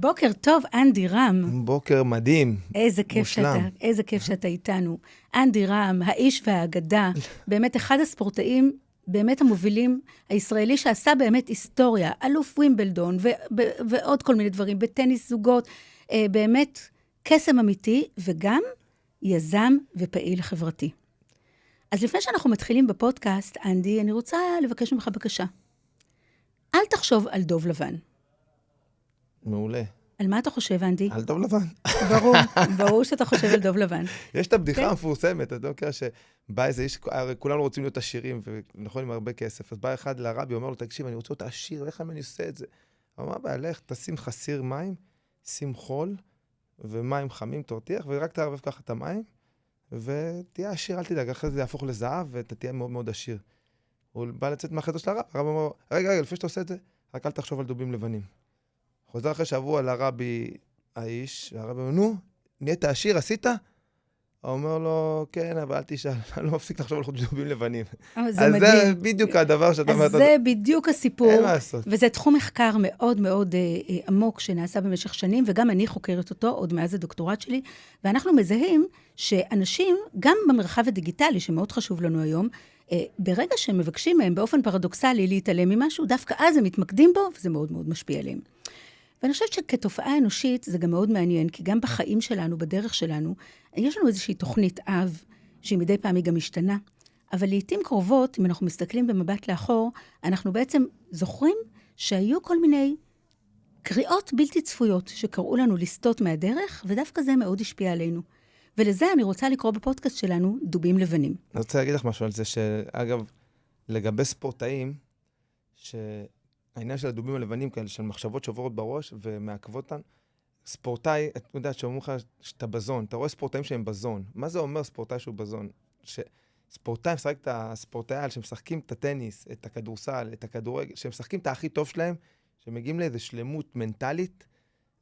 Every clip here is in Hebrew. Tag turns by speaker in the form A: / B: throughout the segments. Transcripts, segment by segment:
A: בוקר טוב, אנדי רם.
B: בוקר מדהים.
A: איזה כיף שאתה איתנו. אנדי רם, האיש והאגדה, באמת אחד הספורטאים, באמת המובילים, הישראלי שעשה באמת היסטוריה, אלוף ווימבלדון ועוד כל מיני דברים, בטניס זוגות, באמת קסם אמיתי, וגם יזם ופעיל חברתי. אז לפני שאנחנו מתחילים בפודקאסט, אנדי, אני רוצה לבקש ממך בקשה. אל תחשוב על דוב לבן.
B: מעולה.
A: על מה אתה חושב, אנדי?
B: על דוב לבן.
A: ברור שאתה חושב על דוב לבן.
B: יש את הבדיחה המפורסמת, אתה יודע שבא איזה איש, כולנו רוצים להיות עשירים, ונכון עם הרבה כסף, אז בא אחד לרבי, אומר לו, תקשיב, אני רוצה להיות עשיר, איך אני עושה את זה? הוא אמר, לך, תשים חסיר מים, שים חול, ומים חמים תורתיח, ורק תערבב ככה את המים, ותהיה עשיר, אל תדאג, אחרי זה יהפוך לזהב, ואתה תהיה מאוד מאוד עשיר. הוא בא לצאת מהחדר של הרב, הרב אמר, רגע, לפני שאתה עושה את זה, רק אל תחשוב על דובים לבנים. חוזר אחרי שבוע לרבי האיש, והרבי אומר, נו, נהיית עשיר, עשית? הוא אומר לו, כן, אבל אל תשאל, אני לא מפסיק לחשוב על דובים לבנים.
A: אז
B: זה בדיוק הדבר שאתה אומר.
A: אז זה בדיוק הסיפור.
B: אין מה לעשות.
A: וזה תחום מחקר מאוד מאוד עמוק שנעשה במשך שנים, וגם אני חוקרת אותו עוד מאז הדוקטורט שלי, ואנחנו מזהים שאנשים, גם במרחב הדיגיטלי, שמאוד חשוב לנו היום, ברגע שהם מבקשים מהם באופן פרדוקסלי להתעלם ממשהו, דווקא אז הם מתמקדים בו, וזה מאוד מאוד משפיע עליהם. ואני חושבת שכתופעה אנושית זה גם מאוד מעניין, כי גם בחיים שלנו, בדרך שלנו, יש לנו איזושהי תוכנית אב, שהיא מדי פעם היא גם משתנה, אבל לעתים קרובות, אם אנחנו מסתכלים במבט לאחור, אנחנו בעצם זוכרים שהיו כל מיני קריאות בלתי צפויות, שקראו לנו לסטות מהדרך, ודווקא זה מאוד השפיע עלינו. ולזה אני רוצה לקרוא בפודקאסט שלנו, דובים לבנים.
B: אני רוצה להגיד לך משהו על זה, שאגב, לגבי ספורטאים, העניין של הדובים הלבנים כאלה, של מחשבות שעוברות בראש ומעכבות אותן, ספורטאי, אתה יודע, שאומרים לך שאתה בזון, אתה רואה ספורטאים שהם בזון. מה זה אומר ספורטאי שהוא בזון? שספורטאי משחק את הספורטאי, שמשחקים את הטניס, את הכדורסל, את הכדורגל, שמשחקים את הכי טוב שלהם, שמגיעים לאיזו שלמות מנטלית,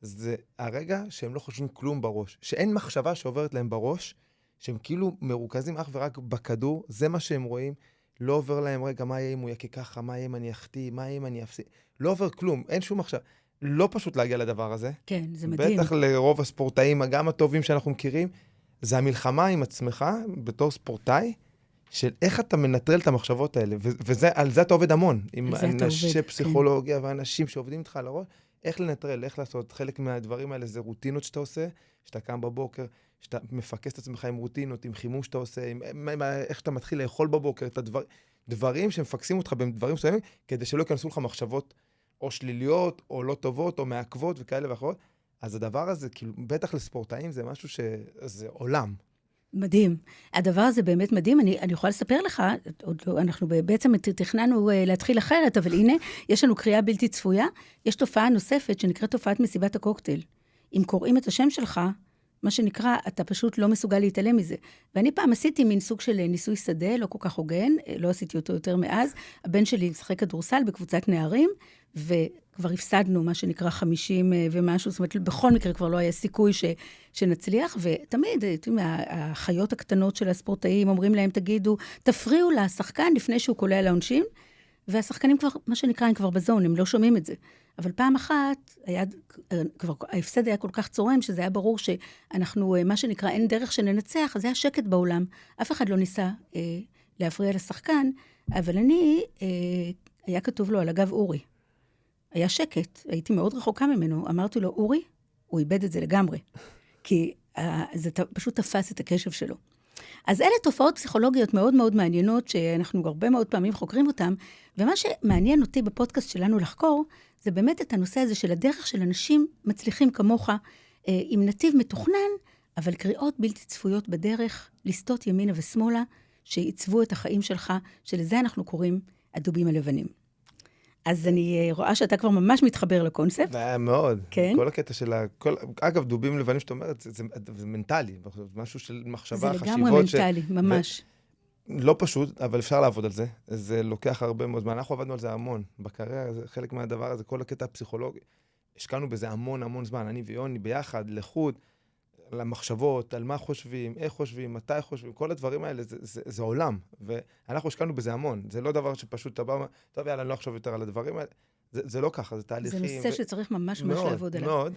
B: זה הרגע שהם לא חושבים כלום בראש. שאין מחשבה שעוברת להם בראש, שהם כאילו מרוכזים אך ורק בכדור, זה מה שהם רואים, לא עובר להם, רגע, מה יהיה אם הוא יקה ככה, מה יהיה אם אני אחטיא, מה יהיה אם אני אפסיד, לא עובר כלום, אין שום מחשב. לא פשוט להגיע לדבר הזה.
A: כן, זה מדהים.
B: בטח לרוב הספורטאים, גם הטובים שאנחנו מכירים, זה המלחמה עם עצמך, בתור ספורטאי, של איך אתה מנטרל את המחשבות האלה, ועל זה אתה עובד המון, עם אנשי פסיכולוגיה ואנשים שעובדים איתך על הראש, איך לנטרל, איך לעשות. חלק מהדברים האלה זה רוטינות שאתה עושה, שאתה קם בבוקר, שאתה מפקס את עצמך עם רוטינות, עם חימום שאתה עושה, איך שאתה מתחיל לאכול בבוקר, את הדברים שמפקסים אותך בדברים מסוימים, כדי שלא ייכנסו לך מחשבות או שליליות, או לא טובות, או מעכבות וכאלה ואחרות. אז הדבר הזה, כאילו, בטח לספורטאים, זה משהו שזה עולם.
A: מדהים. הדבר הזה באמת מדהים. אני יכולה לספר לך, אנחנו בעצם תכננו להתחיל אחרת, אבל הנה, יש לנו קריאה בלתי צפויה. יש תופעה נוספת שנקראת תופעת מסיבת הקוקטייל. אם קוראים את השם שלך, מה שנקרא, אתה פשוט לא מסוגל להתעלם מזה. ואני פעם עשיתי מין סוג של ניסוי שדה, לא כל כך הוגן, לא עשיתי אותו יותר מאז. הבן שלי משחק כדורסל בקבוצת נערים, וכבר הפסדנו מה שנקרא 50 ומשהו, זאת אומרת, בכל מקרה כבר לא היה סיכוי שנצליח, ותמיד, החיות הקטנות של הספורטאים אומרים להם, תגידו, תפריעו לשחקן לפני שהוא קולע לעונשין, והשחקנים כבר, מה שנקרא, הם כבר בזון, הם לא שומעים את זה. אבל פעם אחת, כבר ההפסד היה כל כך צורם, שזה היה ברור שאנחנו, מה שנקרא, אין דרך שננצח, אז היה שקט בעולם. אף אחד לא ניסה להפריע לשחקן, אבל היה כתוב לו על הגב אורי. היה שקט, הייתי מאוד רחוקה ממנו, אמרתי לו, אורי, הוא איבד את זה לגמרי, כי זה פשוט תפס את הקשב שלו. אז אלה תופעות פסיכולוגיות מאוד מאוד מעניינות, שאנחנו הרבה מאוד פעמים חוקרים אותן, ומה שמעניין אותי בפודקאסט שלנו לחקור, זה באמת את הנושא הזה של הדרך של אנשים מצליחים כמוך, עם נתיב מתוכנן, אבל קריאות בלתי צפויות בדרך, לסטות ימינה ושמאלה, שעיצבו את החיים שלך, שלזה אנחנו קוראים הדובים הלבנים. אז אני רואה שאתה כבר ממש מתחבר לקונספט.
B: מאוד.
A: כן.
B: כל הקטע של אגב, דובים לבנים שאתה אומרת, זה מנטלי, משהו של מחשבה, חשיבות.
A: זה לגמרי מנטלי, ממש.
B: לא פשוט, אבל אפשר לעבוד על זה. זה לוקח הרבה מאוד זמן. אנחנו עבדנו על זה המון. בקריירה, זה חלק מהדבר הזה, כל הקטע הפסיכולוגי. השקענו בזה המון זמן. אני ויוני ביחד, לחוד, למחשבות, על מה חושבים, איך חושבים, מתי חושבים, כל הדברים האלה, זה עולם. ואנחנו השקענו בזה המון. זה לא דבר שפשוט אתה בא, טוב, יאללה, אני לא אחשוב יותר על הדברים האלה. זה לא ככה, זה תהליכים.
A: זה נושא שצריך ממש לעבוד עליו.
B: מאוד.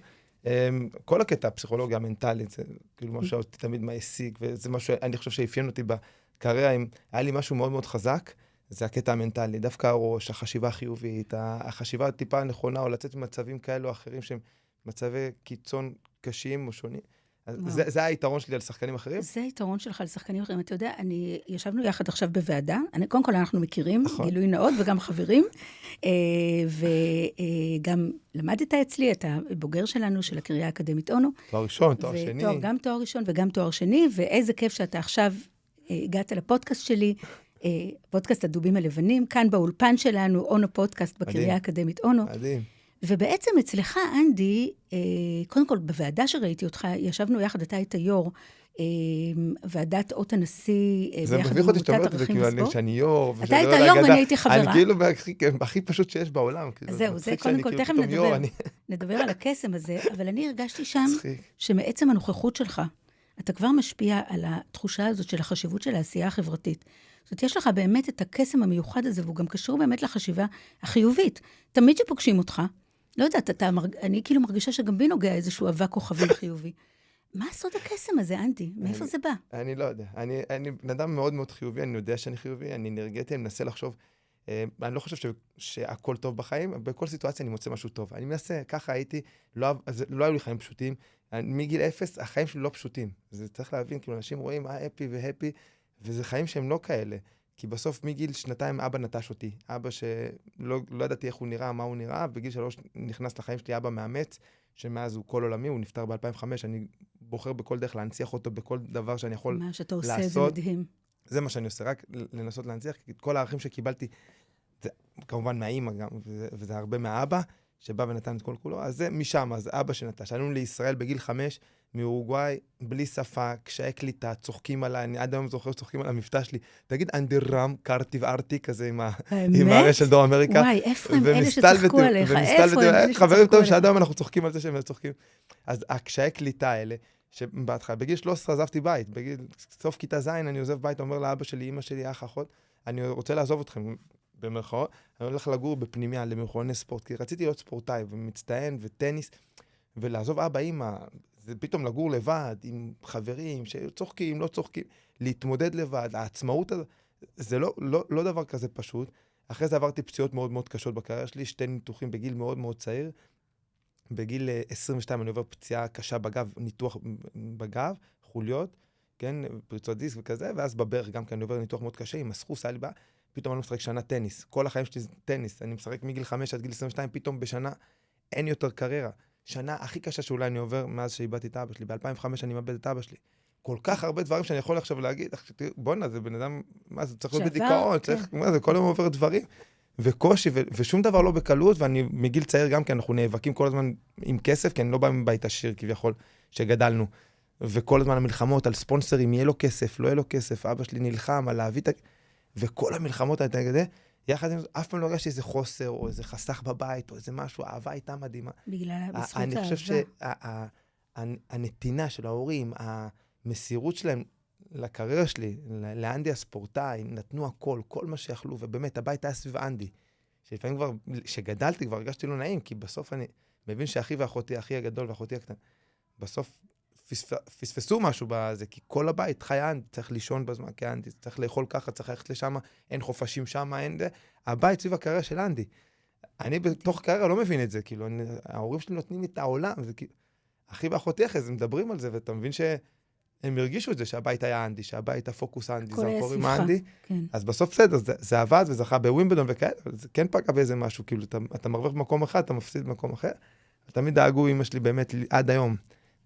B: כל הקטע הפסיכולוגיה המנטלית, זה כאילו משהו שאותי תמיד מעסיק, וזה משהו, אני חושב שאפיין אותי בקריירה, אם היה לי משהו מאוד מאוד חזק, זה הקטע המנטלי, דווקא הראש, החשיבה החיובית, החשיבה הטיפה הנכונה, או לצאת ממצבים כאלו או אחרים שהם מצבי קיצון קשים או שונים. זה היתרון שלי על שחקנים אחרים.
A: זה היתרון שלך על שחקנים אחרים. אתה יודע, ישבנו יחד עכשיו בוועדה, קודם כל אנחנו מכירים, גילוי נאות וגם חברים, וגם למדת אצלי, אתה בוגר שלנו, של הקריה האקדמית אונו.
B: תואר ראשון, תואר שני.
A: גם תואר ראשון וגם תואר שני, ואיזה כיף שאתה עכשיו הגעת לפודקאסט שלי, פודקאסט הדובים הלבנים, כאן באולפן שלנו, אונו פודקאסט בקריה האקדמית אונו.
B: מדהים.
A: ובעצם אצלך, אנדי, קודם כל, בוועדה שראיתי אותך, ישבנו יחד, אתה היית יו"ר, ועדת אות הנשיא,
B: זה מביך אותי שאתה אומרת את זה, כאילו, שאני יו"ר.
A: אתה היית יו"ר ואני הייתי חברה.
B: אני כאילו הכי פשוט שיש בעולם.
A: זהו, זה קודם כל, תכף נדבר על הקסם הזה, אבל אני הרגשתי שם, שמעצם הנוכחות שלך, אתה כבר משפיע על התחושה הזאת של החשיבות של העשייה החברתית. זאת אומרת, יש לך באמת את הקסם המיוחד הזה, והוא גם קשור באמת לחשיבה החיובית. תמיד שפוגשים אותך, לא יודעת, אני כאילו מרגישה שגם בי נוגע איזשהו אבק כוכבים חיובי. מה סוד הקסם הזה, אנדי? מאיפה זה בא?
B: אני לא יודע. אני בן אדם מאוד מאוד חיובי, אני יודע שאני חיובי, אני נרגעתי, אני מנסה לחשוב. אני לא חושב שהכל טוב בחיים, בכל סיטואציה אני מוצא משהו טוב. אני מנסה, ככה הייתי, לא היו לי חיים פשוטים. מגיל 0, החיים שלי לא פשוטים. זה צריך להבין, כאילו אנשים רואים, אפי והפי, וזה חיים שהם לא כאלה. כי בסוף מגיל 2 אבא נטש אותי. אבא שלא ידעתי איך הוא נראה, מה הוא נראה, בגיל 3 נכנס לחיים שלי אבא מאמץ, שמאז הוא כל עולמי, הוא נפטר ב-2005, אני בוחר בכל דרך להנציח אותו, בכל דבר שאני יכול לעשות.
A: מה שאתה עושה, זה מדהים.
B: זה מה שאני עושה, רק לנסות להנציח, כי כל הערכים שקיבלתי, זה כמובן מהאמא גם, וזה הרבה מהאבא, שבא ונתן את כל כולו, אז זה משם, אז אבא שנטש. עלינו לישראל בגיל 5, מאורוגוואי, בלי שפה, קשיי קליטה, צוחקים עליי, אני עד היום זוכר, צוחקים על המבטא שלי. תגיד, אנדרם, קרטי וארטי, כזה עם הרש של דרום אמריקה.
A: וואי, איפה הם אלה שצחקו עליך? איפה הם אלה שצחקו
B: חברים טוב שעד היום אנחנו צוחקים על זה שהם צוחקים. אז הקשיי קליטה האלה, שבהתחלה, בגיל 13 עזבתי בית, בגיל סוף כיתה ז' אני עוזב בית, אומר לאבא שלי, אמא שלי, אח, אחות, אני רוצה לעזוב אתכם. במרכאות, אני הולך לגור בפנימיה, למכוני ספורט, כי רציתי להיות ספורטאי, ומצטיין, וטניס, ולעזוב אבא, אמא, זה פתאום לגור לבד, עם חברים, שצוחקים, לא צוחקים, להתמודד לבד, העצמאות הזאת, זה לא דבר כזה פשוט. אחרי זה עברתי פציעות מאוד מאוד קשות בקריירה שלי, 2 ניתוחים בגיל מאוד מאוד צעיר, בגיל 22 אני עובר פציעה קשה בגב, ניתוח בגב, חוליות, כן, פריצות דיסק וכזה, ואז בברך גם כן אני עובר ניתוח מאוד קשה, עם הסחוס, היה לי בעיה, פתאום אני משחק שנה טניס. כל החיים שלי זה טניס. אני משחק מגיל 5 עד גיל 22, פתאום בשנה אין יותר קריירה. שנה הכי קשה שאולי אני עובר מאז שאיבדתי את אבא שלי. ב-2005 אני מאבד את אבא שלי. כל כך הרבה דברים שאני יכול עכשיו להגיד, בוא'נה, זה בן אדם, מה זה, צריך להיות בדיכאון, מה זה, כל היום עובר דברים. וקושי, ושום דבר לא בקלות, ואני מגיל צעיר גם כן, אנחנו נאבקים כל הזמן עם כסף, כי אני לא בא מבית עשיר כביכול, שגדלנו. וכל הזמן המלחמות על ספונסרים, יהיה לו כסף, לא יהיה לו כסף, אבא שלי נלחם על להביא וכל המלחמות האלה, יחד עם זה, אף פעם לא הרגשתי איזה חוסר, או איזה חסך בבית, או איזה משהו, האהבה הייתה מדהימה.
A: בגלל בזכות האהבה.
B: אני חושב שהנתינה של ההורים, המסירות שלהם לקריירה שלי, לאנדי הספורטאי, נתנו הכל, כל מה שיכלו, ובאמת, הבית היה סביב אנדי. שלפעמים כבר, שגדלתי, כבר הרגשתי לא נעים, כי בסוף אני מבין שאחי ואחותי, אחי הגדול ואחותי הקטן, בסוף פספסו משהו בזה, כי כל הבית חי אנדי, צריך לישון בזמן כאנדי, צריך לאכול ככה, צריך ללכת לשם, אין חופשים שם, אין זה. הבית סביב הקריירה של אנדי. אני בתוך קריירה לא מבין את זה, כאילו, ההורים שלי נותנים לי את העולם, זה כאילו, אחי ואחותי אחרי זה מדברים על זה, ואתה מבין שהם הרגישו את זה, שהבית היה אנדי, שהבית הפוקוס אנדי, זה קוראים אנדי, אז בסוף בסדר, זה עבד וזכה בווימבלדון וכאלה, זה כן פגע באיזה משהו, כאילו, אתה מרוויח במקום אחד, אתה מפסיד במקום אחר. תמיד דאגו אמא שלי באמת עד היום.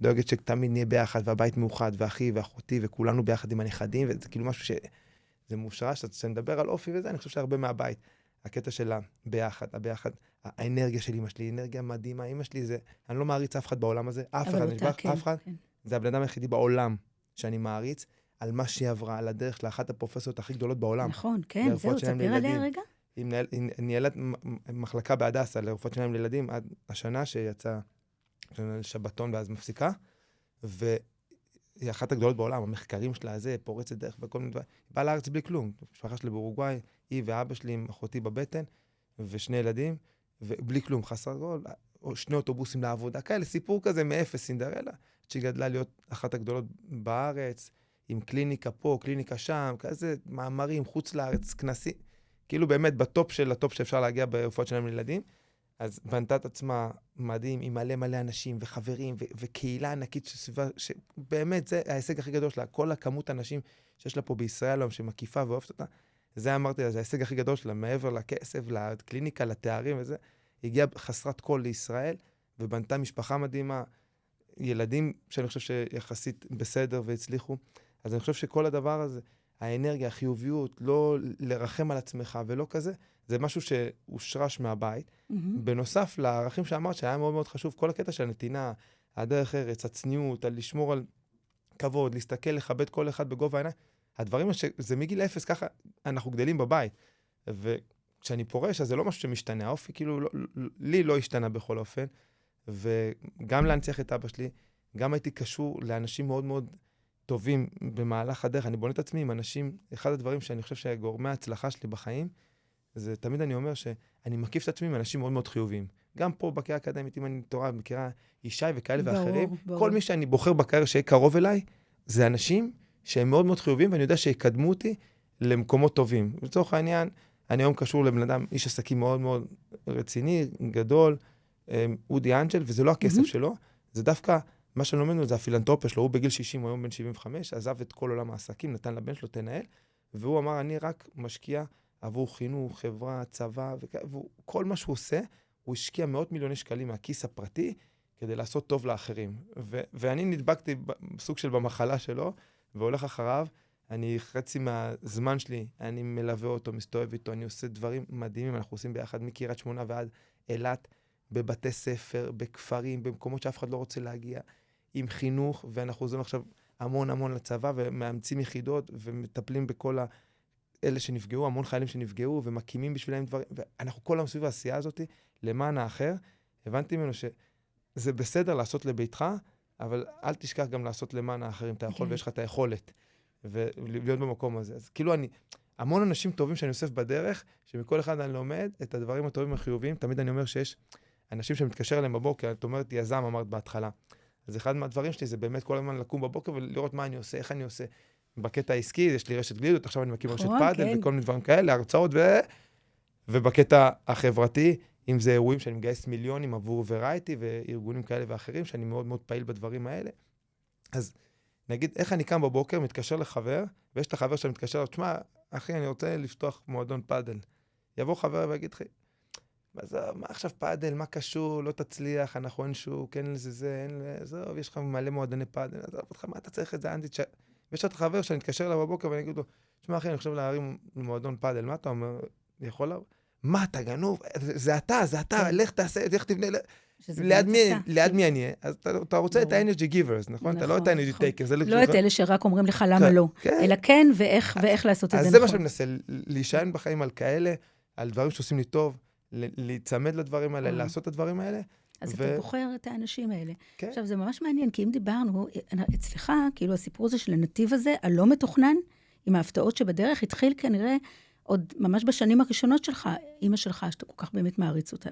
B: דואגת שתמיד נהיה ביחד, והבית מאוחד, ואחי ואחותי, וכולנו ביחד עם הנכדים, וזה כאילו משהו שזה מושרש, שנדבר על אופי וזה, אני חושב שהרבה מהבית, הקטע שלה ביחד, האנרגיה של אמא שלי, אנרגיה מדהימה, אמא שלי זה, אני לא מעריץ אף אחד בעולם הזה, אף אחד, אף אחד, זה הבן אדם היחידי בעולם שאני מעריץ, על מה שהיא עברה, על הדרך לאחת הפרופסיות הכי גדולות בעולם.
A: נכון, כן, זהו, תספר עליה רגע.
B: היא ניהלה מחלקה בהדסה לרפואת שיניים לילדים, עד השנה שיצא שבתון ואז מפסיקה, והיא אחת הגדולות בעולם, המחקרים שלה זה, פורצת דרך וכל מיני דברים. היא באה לארץ בלי כלום, משפחה שלי באורוגוואי, היא ואבא שלי עם אחותי בבטן, ושני ילדים, ובלי כלום, חסרת גול, או 2 אוטובוסים לעבודה, כאלה, סיפור כזה מאפס, סינדרלה, שגדלה להיות אחת הגדולות בארץ, עם קליניקה פה, קליניקה שם, כזה מאמרים, חוץ לארץ, כנסים, כאילו באמת בטופ של הטופ שאפשר להגיע ברפואת שלהם לילדים, אז בנתה את עצמה מדהים, עם מלא מלא אנשים וחברים וקהילה ענקית שסביבה, שבאמת זה ההישג הכי גדול שלה, כל הכמות אנשים שיש לה פה בישראל היום, שמקיפה ואוהבת אותה, זה אמרתי לה, זה ההישג הכי גדול שלה, מעבר לכסף, לקליניקה, לתארים וזה, הגיעה חסרת כל לישראל, ובנתה משפחה מדהימה, ילדים שאני חושב שיחסית בסדר והצליחו, אז אני חושב שכל הדבר הזה, האנרגיה, החיוביות, לא לרחם על עצמך ולא כזה, זה משהו שהושרש מהבית. בנוסף לערכים שאמרת, שהיה מאוד מאוד חשוב, כל הקטע של הנתינה, הדרך ארץ, הצניעות, על לשמור על כבוד, להסתכל, לכבד כל אחד בגובה העיניים, הדברים שזה מגיל 0, ככה אנחנו גדלים בבית. וכשאני פורש, אז זה לא משהו שמשתנה. האופי כאילו לי לא השתנה בכל אופן, וגם להנציח את אבא שלי, גם הייתי קשור לאנשים מאוד מאוד טובים במהלך הדרך. אני בונה את עצמי עם אנשים, אחד הדברים שאני חושב שגורמי ההצלחה שלי בחיים, זה תמיד אני אומר שאני מקיף את עצמי עם אנשים מאוד מאוד חיוביים. גם פה בקריירה האקדמית, אם אני תורה, מכירה ישי וכאלה ואחרים, כל מי שאני בוחר בקריירה שיהיה קרוב אליי, זה אנשים שהם מאוד מאוד חיוביים, ואני יודע שיקדמו אותי למקומות טובים. לצורך העניין, אני היום קשור לבן אדם, איש עסקים מאוד מאוד רציני, גדול, אודי אנג'ל, וזה לא הכסף שלו, זה דווקא, מה שאני לומד ממנו, זה הפילנטרופיה שלו, הוא בגיל 60, הוא היום בן 75, עזב את כל עולם העסקים, נתן לבן שלו תנהל, והוא אמר, אני רק משקיע עבור חינוך, חברה, צבא, וכל מה שהוא עושה, הוא השקיע מאות מיליוני שקלים מהכיס הפרטי, כדי לעשות טוב לאחרים. ואני נדבקתי בסוג של במחלה שלו, והולך אחריו, אני חצי מהזמן שלי, אני מלווה אותו, מסתובב איתו, אני עושה דברים מדהימים, אנחנו עושים ביחד מקריית שמונה ועד אילת, בבתי ספר, בכפרים, במקומות שאף אחד לא רוצה להגיע, עם חינוך, ואנחנו עוזרים עכשיו המון המון לצבא, ומאמצים יחידות, ומטפלים בכל אלה שנפגעו, המון חיילים שנפגעו, ומקימים בשבילם דברים, ואנחנו כל היום סביב העשייה הזאת, למען האחר, הבנתי ממנו שזה בסדר לעשות לביתך, אבל אל תשכח גם לעשות למען האחרים, אתה יכול ויש לך את היכולת, ולהיות במקום הזה. אז כאילו המון אנשים טובים שאני אוסף בדרך, שמכל אחד אני לומד את הדברים הטובים החיוביים, תמיד אני אומר שיש אנשים שמתקשר אליהם בבוקר, את אומרת יזם, אמרת בהתחלה. אז אחד מהדברים שלי זה באמת כל הזמן לקום בבוקר ולראות מה אני עושה, איך אני עושה. בקטע העסקי, יש לי רשת גלידות, עכשיו אני מקים רשת פאדל וכל מיני דברים כאלה, הרצאות ובקטע החברתי, אם זה אירועים שאני מגייס מיליונים עבור ורייטי וארגונים כאלה ואחרים, שאני מאוד מאוד פעיל בדברים האלה. אז נגיד, איך אני קם בבוקר, מתקשר לחבר, ויש את החבר שאני מתקשר לו, תשמע, אחי, אני רוצה לפתוח מועדון פאדל. יבוא חבר ויגיד לך, מה עכשיו פאדל, מה קשור, לא תצליח, אנחנו אין שוק, אין לזה זה, אין לזה, יש לך מלא מועדוני פאדל, אז אותך, מה אתה צריך את זה, אנטי? ויש את החבר שאני מתקשר אליו בבוקר ואני אגיד לו, תשמע אחי, אני חושב להרים מועדון פאדל, מה אתה אומר? יכול לה? מה, אתה גנוב? זה אתה, לך תעשה, לך תבנה, ליד מי אני אהיה? אז אתה רוצה את האנרגי גיברס, נכון? אתה לא את האנרגי טייקרס.
A: לא את אלה שרק אומרים לך למה לא, אלא כן ואיך לעשות את זה נכון.
B: אז זה מה שאני מנסה, להישען בחיים על כאלה, על דברים שעושים לי טוב, להיצמד לדברים האלה, לעשות את הדברים האלה.
A: אז אתה בוחר את האנשים האלה. עכשיו, זה ממש מעניין, כי אם דיברנו, אצלך, כאילו הסיפור הזה של הנתיב הזה, הלא מתוכנן, עם ההפתעות שבדרך, התחיל כנראה עוד ממש בשנים הראשונות שלך, אמא שלך, שאתה כל כך באמת מעריץ אותה.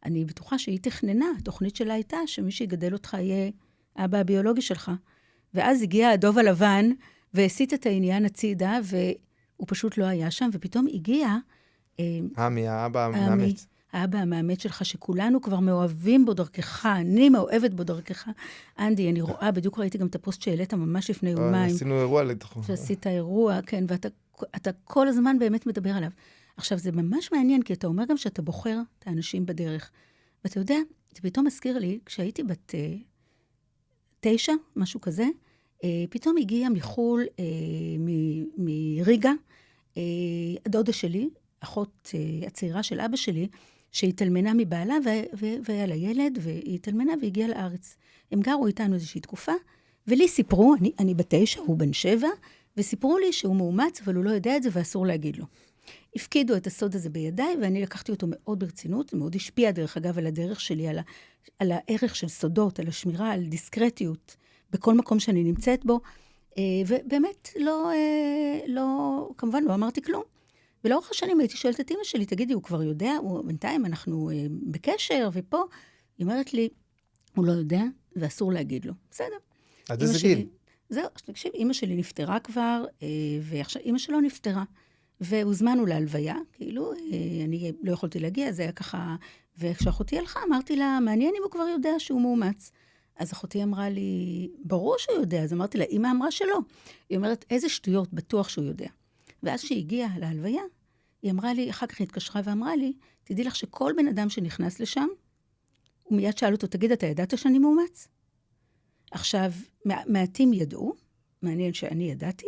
A: אני בטוחה שהיא תכננה, התוכנית שלה הייתה, שמי שיגדל אותך יהיה אבא הביולוגי שלך. ואז הגיע הדוב הלבן, והסיט את העניין הצידה, והוא פשוט לא היה שם, ופתאום הגיע
B: האבא המאמץ.
A: האבא המאמץ שלך, שכולנו כבר מאוהבים בו דרכך, אני מאוהבת בו דרכך. אנדי, אני רואה, בדיוק ראיתי גם את הפוסט שהעלית ממש לפני יומיים.
B: עשינו אירוע לתוכו.
A: שעשית אירוע, כן, ואתה כל הזמן באמת מדבר עליו. עכשיו, זה ממש מעניין, כי אתה אומר גם שאתה בוחר את האנשים בדרך. ואתה יודע, זה פתאום מזכיר לי, כשהייתי בת 9, משהו כזה, פתאום הגיע מחול, מריגה, הדודה שלי, אחות הצעירה של אבא שלי, שהתאלמנה מבעלה, והיה לה ילד, והיא התאלמנה והגיעה לארץ. הם גרו איתנו איזושהי תקופה, ולי סיפרו, אני בת 9, הוא בן 7, וסיפרו לי שהוא מאומץ, אבל הוא לא יודע את זה, ואסור להגיד לו. הפקידו את הסוד הזה בידיי, ואני לקחתי אותו מאוד ברצינות, זה מאוד השפיע דרך אגב על הדרך שלי, על הערך של סודות, על השמירה, על דיסקרטיות, בכל מקום שאני נמצאת בו, ובאמת כמובן לא אמרתי כלום. ולאורך השנים הייתי שואלת את אמא שלי, תגידי, הוא כבר יודע? בינתיים אנחנו בקשר, ופה היא אומרת לי, הוא לא יודע, ואסור להגיד לו. בסדר.
B: עד איזה גיל?
A: זהו, תקשיב, אמא שלי נפטרה כבר, ועכשיו אמא שלו נפטרה. והוזמנו להלוויה, כאילו, אני לא יכולתי להגיע, זה היה ככה, וכשאחותי הלכה, אמרתי לה, מעניין אם הוא כבר יודע שהוא מאומץ. אז אחותי אמרה לי, ברור שהוא יודע, אז אמרתי לה, אמא אמרה שלא. היא אומרת, איזה שטויות, בטוח שהוא יודע. ואז שהיא הגיעה להלוויה, היא אמרה לי, אחר כך היא התקשרה ואמרה לי, תדעי לך שכל בן אדם שנכנס לשם, הוא מיד שאל אותו, תגיד, אתה ידעת שאני מאומץ? עכשיו, מעטים ידעו, מעניין שאני ידעתי,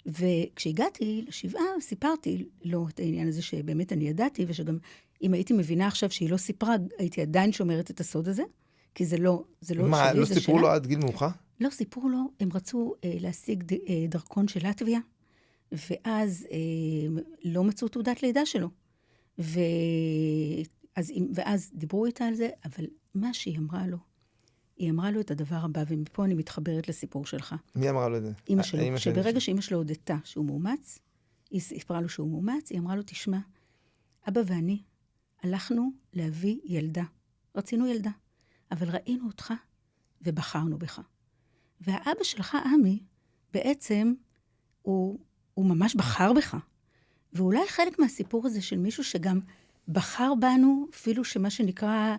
A: וכשהגעתי לשבעה, סיפרתי לו את העניין הזה שבאמת אני ידעתי, ושגם אם הייתי מבינה עכשיו שהיא לא סיפרה, הייתי עדיין שומרת את הסוד הזה, כי זה לא שלי, זה שלה.
B: מה, לא סיפרו לו עד גיל מאוחר?
A: לא סיפרו לו, הם רצו להשיג דרכון של לטביה, ואז לא מצאו תעודת לידה שלו. ואז דיברו איתה על זה, אבל מה שהיא אמרה לו, היא אמרה לו את הדבר הבא, ומפה אני מתחברת לסיפור שלך.
B: מי אמרה לו את זה?
A: אמא שלו, שברגע שאמא שלו הודתה שהוא מאומץ, היא סיפרה לו שהוא מאומץ, היא אמרה לו, תשמע, אבא ואני הלכנו להביא ילדה. רצינו ילדה, אבל ראינו אותך ובחרנו בך. והאבא שלך, עמי, בעצם הוא ממש בחר בך. ואולי חלק מהסיפור הזה של מישהו שגם בחר בנו, אפילו שמה שנקרא,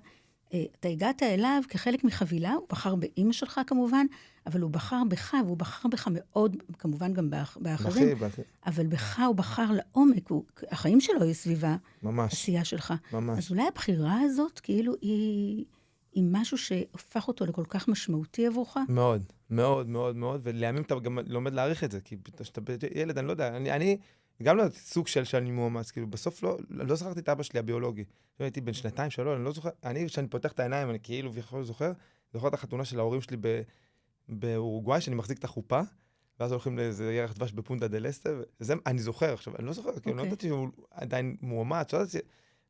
A: אתה הגעת אליו כחלק מחבילה, הוא בחר באמא שלך כמובן, אבל הוא בחר בך, והוא בחר בך מאוד, כמובן גם באחרים, אבל בך הוא בחר לעומק, החיים שלו היו סביבה, עשייה שלך.
B: ממש.
A: אז אולי הבחירה הזאת, כאילו, היא משהו שהופך אותו לכל כך משמעותי עבורך?
B: מאוד, מאוד, מאוד, מאוד, ולימים אתה גם לומד להעריך את זה, כי כשאתה ילד, אני לא יודע, אני גם לא סוג של שאני מאומץ, כאילו, בסוף לא זכרתי את אבא שלי הביולוגי. הייתי בן 2-3, אני לא זוכר, כשאני פותח את העיניים, אני כאילו זוכר את החתונה של ההורים שלי באורוגוואי, שאני מחזיק את החופה, ואז הולכים לאיזה ירח דבש בפונטה דל אסטה, וזה אני זוכר. עכשיו, אני לא זוכר, כאילו, לא ידעתי שהוא עדיין מאומץ, לא ידעתי,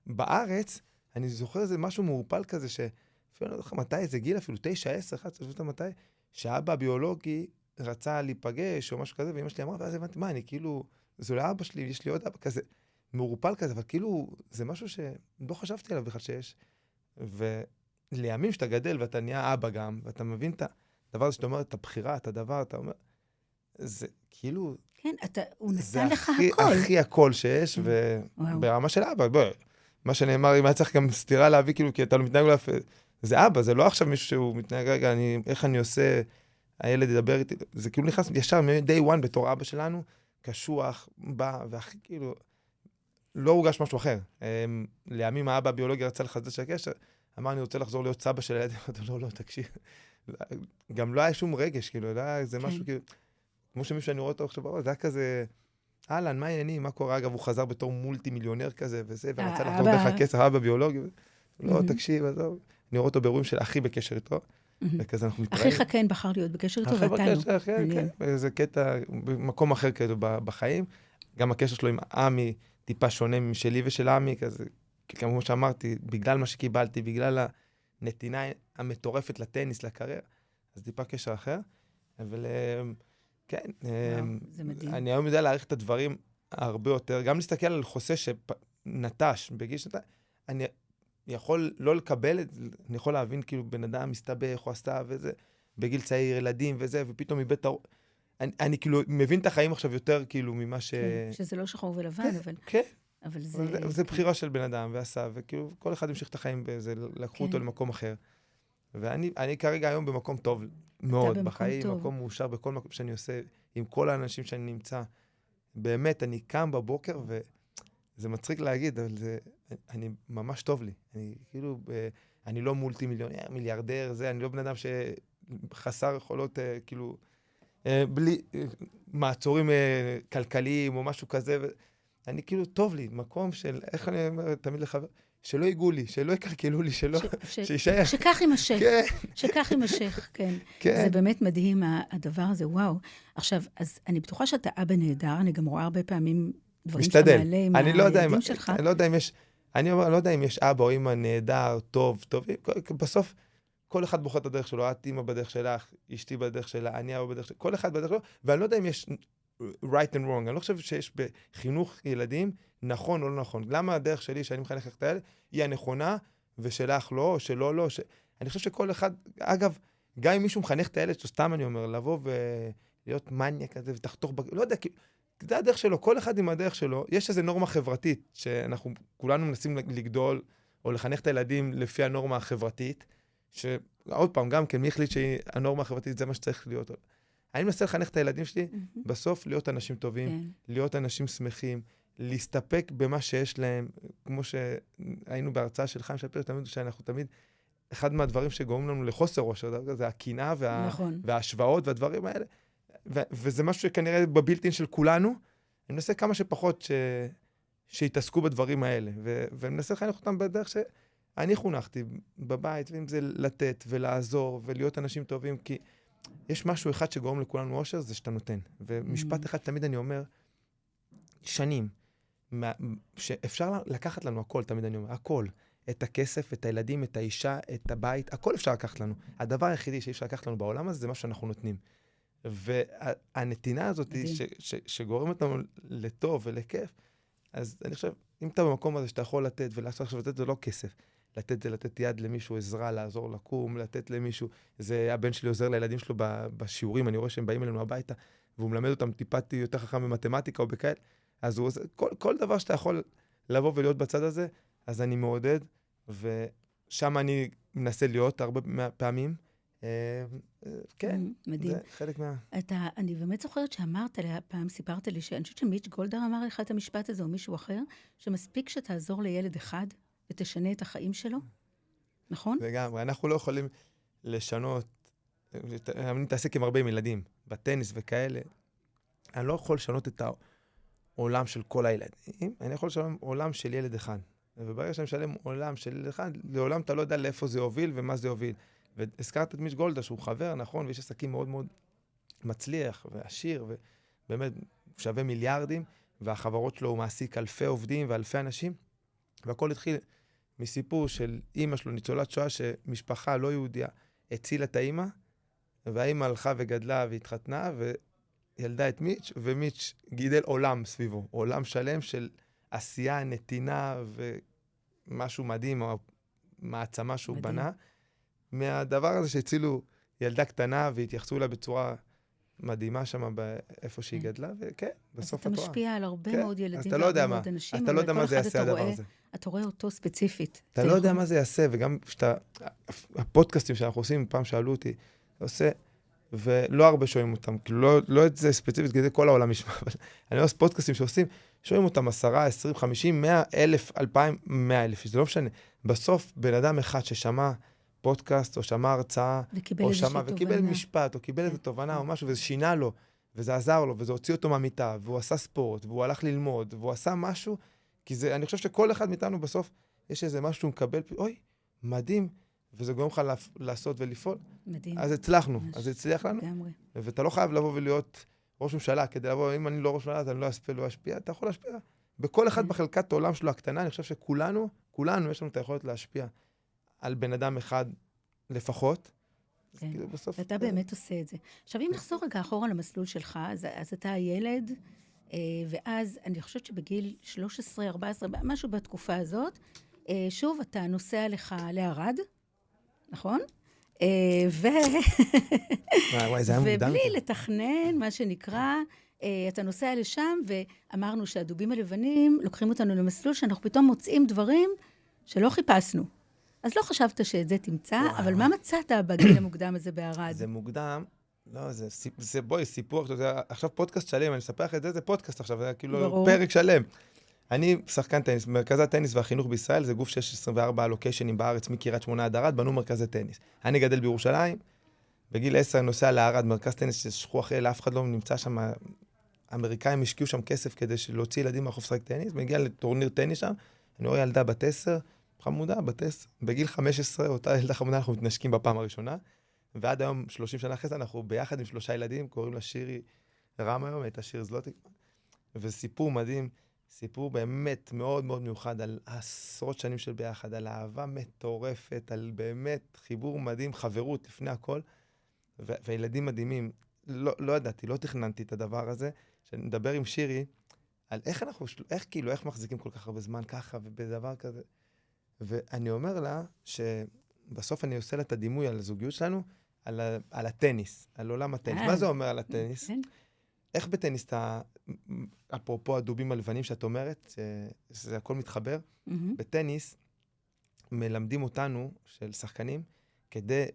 B: בארץ, אני זוכר איזה משהו מעורפל כזה, אפילו אני לא זוכר מתי, איזה גיל אפילו, 9, 10, 11, זאת מתי, שהאבא הביולוגי רצה להיפגש או משהו כזה, ואמא שלי אמרה, ואז הבנתי, מה, אני כאילו, זה לא אבא שלי, יש לי עוד אבא כזה, מעורפל כזה, אבל כאילו, זה משהו שלא חשבתי עליו בכלל שיש. ולימים שאתה גדל ואתה נהיה אבא גם, ואתה מבין את הדבר הזה שאתה אומר, את הבחירה, את הדבר, אתה אומר, זה כאילו,
A: כן, הוא נתן לך
B: הכל. זה הכי הכל שיש, וברמה של אבא, בוא, מה שנאמר, אם היה צריך גם סתירה להביא, כאילו, כי אתה לא מתנהג לו, זה אבא, זה לא עכשיו מישהו שהוא מתנהג, רגע, איך אני עושה, הילד ידבר איתי, זה כאילו נכנס ישר מ-day one בתור אבא שלנו, קשוח, בא, והכי כאילו, לא הורגש משהו אחר. לימים האבא הביולוגי רצה לחדש הקשר, אמר, אני רוצה לחזור להיות סבא של הילד, לא, תקשיב. גם לא היה שום רגש, כאילו, זה משהו כאילו, כמו שמישהו שאני רואה אותו עכשיו, זה היה כזה, אהלן, מה העניינים, מה קורה? אגב, הוא חזר בתור מולטי מיליונר כזה, וזה, ורצה לחזור דרך הכסר, האבא הביולוגי, לא, תקשיב, עזוב. אני רואה אותו באירועים של אחי בקשר איתו, וכזה אנחנו מתראים.
A: אחיך כן בחר להיות בקשר איתו, ואתה לא.
B: כן, זה קטע, במקום אחר כזה בחיים. גם הקשר שלו עם עמי טיפה שונה משלי ושל עמי, כזה, כמו שאמרתי, בגלל מה שקיבלתי, בגלל הנתינה המטורפת לטניס, לקריירה, אז טיפה קשר אחר. אבל כן, אני היום יודע להעריך את הדברים הרבה יותר, גם להסתכל על חוסה שנטש בגיל שנתיים, אני יכול לא לקבל את זה, אני יכול להבין כאילו בן אדם מסתבך או עשתה וזה, בגיל צעיר, ילדים וזה, ופתאום איבד את אני כאילו מבין את החיים עכשיו יותר כאילו ממה
A: שזה לא שחור ולבן, אבל...
B: כן.
A: אבל
B: זה בחירה של בן אדם ועשה, וכאילו כל אחד המשיך את החיים בזה, לקחו אותו למקום אחר. ואני כרגע היום במקום טוב מאוד בחיים, מקום מאושר בכל מקום שאני עושה, עם כל האנשים שאני נמצא. באמת, אני קם בבוקר וזה מצחיק להגיד, אבל אני ממש טוב לי. אני כאילו, אני לא מולטי מיליונר, מיליארדר, אני לא בן אדם שחסר יכולות, כאילו, בלי מעצורים כלכליים או משהו כזה. אני כאילו טוב לי, מקום של, איך אני אומר תמיד לחבר, שלא ייגעו לי, שלא יקלקלו לי, שלא, שישאר.
A: שכך יימשך,
B: כן.
A: שכך יימשך, כן.
B: כן.
A: זה באמת מדהים הדבר הזה, וואו. עכשיו, אז אני בטוחה שאתה אבא נהדר, אני גם רואה הרבה פעמים דברים שאתה מעלה עם הילדים שלך.
B: אני לא יודע אם יש, אני אומר, לא יודע אם יש אבא או אמא נהדר, טוב, בסוף, כל אחד בוחר את הדרך שלו, את אמא בדרך שלך, אשתי בדרך שלה, אני אבא בדרך שלה, כל אחד בדרך שלו, ואני לא יודע אם יש right and wrong, אני לא חושב שיש בחינוך ילדים נכון או לא נכון. למה הדרך שלי, שאני מחנך את הילד, היא הנכונה, ושלך לא, או שלא לא. אני חושב שכל אחד, אגב, גם אם מישהו מחנך את הילד, סתם אני אומר, לבוא ולהיות מניה כזה, ותחתוך, לא יודע, זה הדרך שלו, כל אחד עם הדרך שלו. יש איזו נורמה חברתית, שאנחנו כולנו מנסים לגדול, או לחנך את הילדים לפי הנורמה החברתית, שעוד פעם, גם כן, מי החליט שהנורמה החברתית זה מה שצריך להיות. אני מנסה לחנך את הילדים שלי, בסוף להיות אנשים טובים, להיות אנשים שמחים, להסתפק במה שיש להם, כמו שהיינו בהרצאה של חיים שפירא, תמיד שאנחנו תמיד, אחד מהדברים שגורמים לנו לחוסר ראש, זה הקנאה וההשוואות והדברים האלה, וזה משהו שכנראה בבילטין של כולנו, אני מנסה כמה שפחות שיתעסקו בדברים האלה, ואני מנסה לחנך אותם בדרך שאני חונכתי בבית, ואם זה לתת ולעזור ולהיות אנשים טובים, כי יש משהו אחד שגורם לכולנו אושר, זה שאתה נותן. ומשפט אחד תמיד אני אומר, שנים, שאפשר לקחת לנו הכל, תמיד אני אומר, הכל. את הכסף, את הילדים, את האישה, את הבית, הכל אפשר לקחת לנו. הדבר היחידי שאי אפשר לקחת לנו בעולם הזה, זה מה שאנחנו נותנים. והנתינה הזאת שגורמת לנו לטוב ולכיף, אז אני חושב, אם אתה במקום הזה שאתה יכול לתת ולעשות עכשיו, לתת זה לא כסף. לתת זה לתת יד למישהו, עזרה, לעזור לקום, לתת למישהו. זה הבן שלי עוזר לילדים שלו בשיעורים, אני רואה שהם באים אלינו הביתה, והוא מלמד אותם טיפתי יותר חכם במתמטיקה או בכאלה. אז הוא עוזר, כל דבר שאתה יכול לבוא ולהיות בצד הזה, אז אני מעודד, ושם אני מנסה להיות הרבה פעמים. כן,
A: מדהים.
B: זה חלק מה...
A: אני באמת זוכרת שאמרת לי, פעם סיפרת לי, שאני חושבת שמיץ' גולדהר אמר לך את המשפט הזה, או מישהו אחר, שמספיק שתעזור לילד אחד, ותשנה את החיים שלו, נכון?
B: לגמרי, אנחנו לא יכולים לשנות, אני מתעסק עם הרבה ילדים, בטניס וכאלה, אני לא יכול לשנות את העולם של כל הילדים, אני יכול לשנות עולם של ילד אחד, וברגע שאני משלם עולם של ילד אחד, לעולם אתה לא יודע לאיפה זה יוביל ומה זה יוביל. והזכרת את מיץ' גולדהר, שהוא חבר, נכון, ויש עסקים מאוד מאוד מצליח ועשיר, ובאמת שווה מיליארדים, והחברות שלו הוא מעסיק אלפי עובדים ואלפי אנשים, והכל התחיל מסיפור של אמא שלו, ניצולת שואה, שמשפחה לא יהודיה הצילה את האמא, והאמא הלכה וגדלה והתחתנה, וילדה את מיץ', ומיץ' גידל עולם סביבו, עולם שלם של עשייה, נתינה, ומשהו מדהים, או מעצמה שהוא בנה, מהדבר הזה שהצילו ילדה קטנה, והתייחסו לה בצורה מדהימה שם באיפה שהיא גדלה, וכן, בסוף התורה.
A: אז אתה משפיע על הרבה מאוד ילדים
B: והרבה מאוד אנשים. אתה לא יודע מה זה יעשה הדבר הזה.
A: אתה רואה אותו ספציפית.
B: אתה לא יודע מה זה יעשה, וגם הפודקאסטים שאנחנו עושים, פעם שאלו אותי, עושה, ולא הרבה שומעים אותם, כאילו לא את זה ספציפית, כדי כל העולם ישמע, אבל אני עושה פודקאסטים שעושים, שומעים אותם 10, 20, 50, 100, 1,000, 2,000, 100,000, זה לא משנה. בסוף, בן אדם אחד ששמע פודקאסט, או שמע הרצאה, או שמע, וקיבל משפט, או קיבל איזו תובנה, או משהו, וזה שינה לו, וזה עזר לו, וזה הוציא אותו מהמיטה, והוא עשה ספורט, והוא הלך ללמוד, והוא עשה משהו, כי זה, אני חושב שכל אחד מאיתנו בסוף, יש איזה משהו שהוא מקבל, אוי, מדהים, וזה גורם לך לעשות ולפעול.
A: מדהים.
B: אז הצלחנו, אז הצליח לנו. ואתה לא חייב לבוא ולהיות ראש ממשלה, כדי לבוא, אם אני לא ראש ממשלה, אז אני לא אשפיע, לא אשפיע, אתה יכול להשפיע. בכל אחד בחלקת העולם שלו הקטנה, אני חושב שכולנו, יש לנו את היכולת להשפיע על בן אדם אחד לפחות.
A: ואתה באמת עושה את זה. עכשיו, אם נחזור רגע אחורה למסלול שלך, אז אתה הילד, ואז אני חושבת שבגיל 13, 14, משהו בתקופה הזאת, שוב, אתה נוסע לך לערד, נכון? ובלי לתכנן, מה שנקרא, אתה נוסע לשם, ואמרנו שהדובים הלבנים לוקחים אותנו למסלול, שאנחנו פתאום מוצאים דברים שלא חיפשנו. אז לא חשבת שאת זה תמצא, אבל מה מצאת בגיל המוקדם הזה בערד?
B: זה מוקדם, לא, זה בואי, סיפור, עכשיו פודקאסט שלם, אני אספר לך את זה, זה פודקאסט עכשיו, זה כאילו פרק שלם. אני שחקן טניס, מרכז הטניס והחינוך בישראל, זה גוף שיש 24 לוקיישנים בארץ, מקריית שמונה עד ערד, בנו מרכזי טניס. אני גדל בירושלים, בגיל 10 אני נוסע לערד, מרכז טניס ששכחו אחרי, לאף אחד לא נמצא שם, האמריקאים השקיעו שם כסף כדי להוציא ילדים מהחוף לשחק טניס, מגיע לטורניר טניס שם, אני רואה ילדה בת 10, חמודה, בת 10, בגיל 15, אותה ילדה חמודה, אנחנו מתנשקים בפעם הראשונה, ועד היום, 30 שנה אחרי זה, אנחנו ביחד עם 3 ילדים, קוראים לה שירי רם היום, הייתה שיר זלוטיק, וסיפור מדהים, סיפור באמת מאוד מאוד מיוחד על עשרות שנים של ביחד, על אהבה מטורפת, על באמת חיבור מדהים, חברות לפני הכל, וילדים מדהימים. לא ידעתי, לא תכננתי את הדבר הזה. כשנדבר עם שירי, על איך מחזיקים כל כך הרבה זמן ככה, ובדבר כזה. ואני אומר לה, שבסוף אני עושה לה את הדימוי על הזוגיות שלנו, על הטניס, על עולם הטניס. מה זה אומר על הטניס? איך בטניס אפרופו הדובים הלבנים שאת אומרת, שזה הכל מתחבר, בטניס מלמדים אותנו, של שחקנים, כדי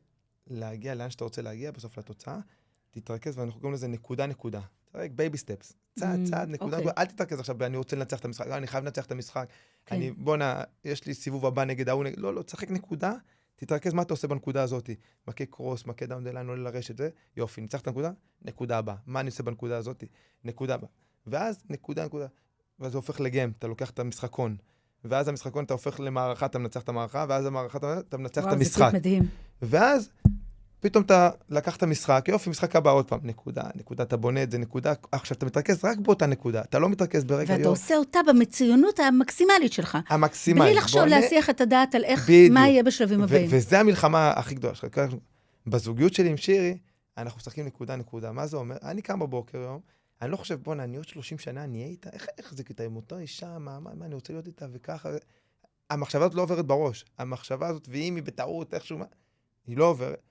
B: להגיע לאן שאתה רוצה להגיע, בסוף לתוצאה, תתרכז, ואנחנו קוראים לזה נקודה. תראה, בייבי סטפס. צעד, נקודה. אל תתרכז עכשיו, אני רוצה לנצח את המשחק, אני חייב לנצח את המשחק. יש לי סיבוב הבא נגד ההוא, לא, תשחק נקודה, תתרכז מה אתה עושה בנקודה הזאת. מכה קרוס, מכה דאון דה ליין, עולה לרשת, יופי, ניצח את הנקודה, נקודה הבאה. מה אני עושה בנקודה הזאת? נקודה הבאה. ואז נקודה. ואז זה הופך לגיים, אתה לוקח את המשחקון. ואז המשחקון אתה הופך למערכה, אתה מנצח את המערכה, ואז המערכה אתה מנצח את המשחק.
A: וואו, זה מדהים.
B: ואז פתאום אתה לקח את המשחק, יופי, משחק הבא עוד פעם, נקודה, אתה בונה את זה, נקודה, עכשיו אתה מתרכז רק באותה נקודה, אתה לא מתרכז ברגע
A: ואתה עושה אותה במצוינות המקסימלית שלך.
B: המקסימלית.
A: בלי לחשוב להסיח את הדעת על איך, מה יהיה בשלבים הבאים.
B: וזה המלחמה הכי גדולה. בזוגיות שלי עם שירי, אנחנו משחקים נקודה. מה זה אומר? אני קם בבוקר יום, אני לא חושב, בוא, אני עוד 30 שנה, אני אהיה איתה, איך זה איתה עם אותה אישה, מה, אני רוצה להיות איתה וככה. המחשבה הזאת לא עוברת בראש. המחשבה הזאת, ואם היא בטעות, איכשהו, היא לא עוברת.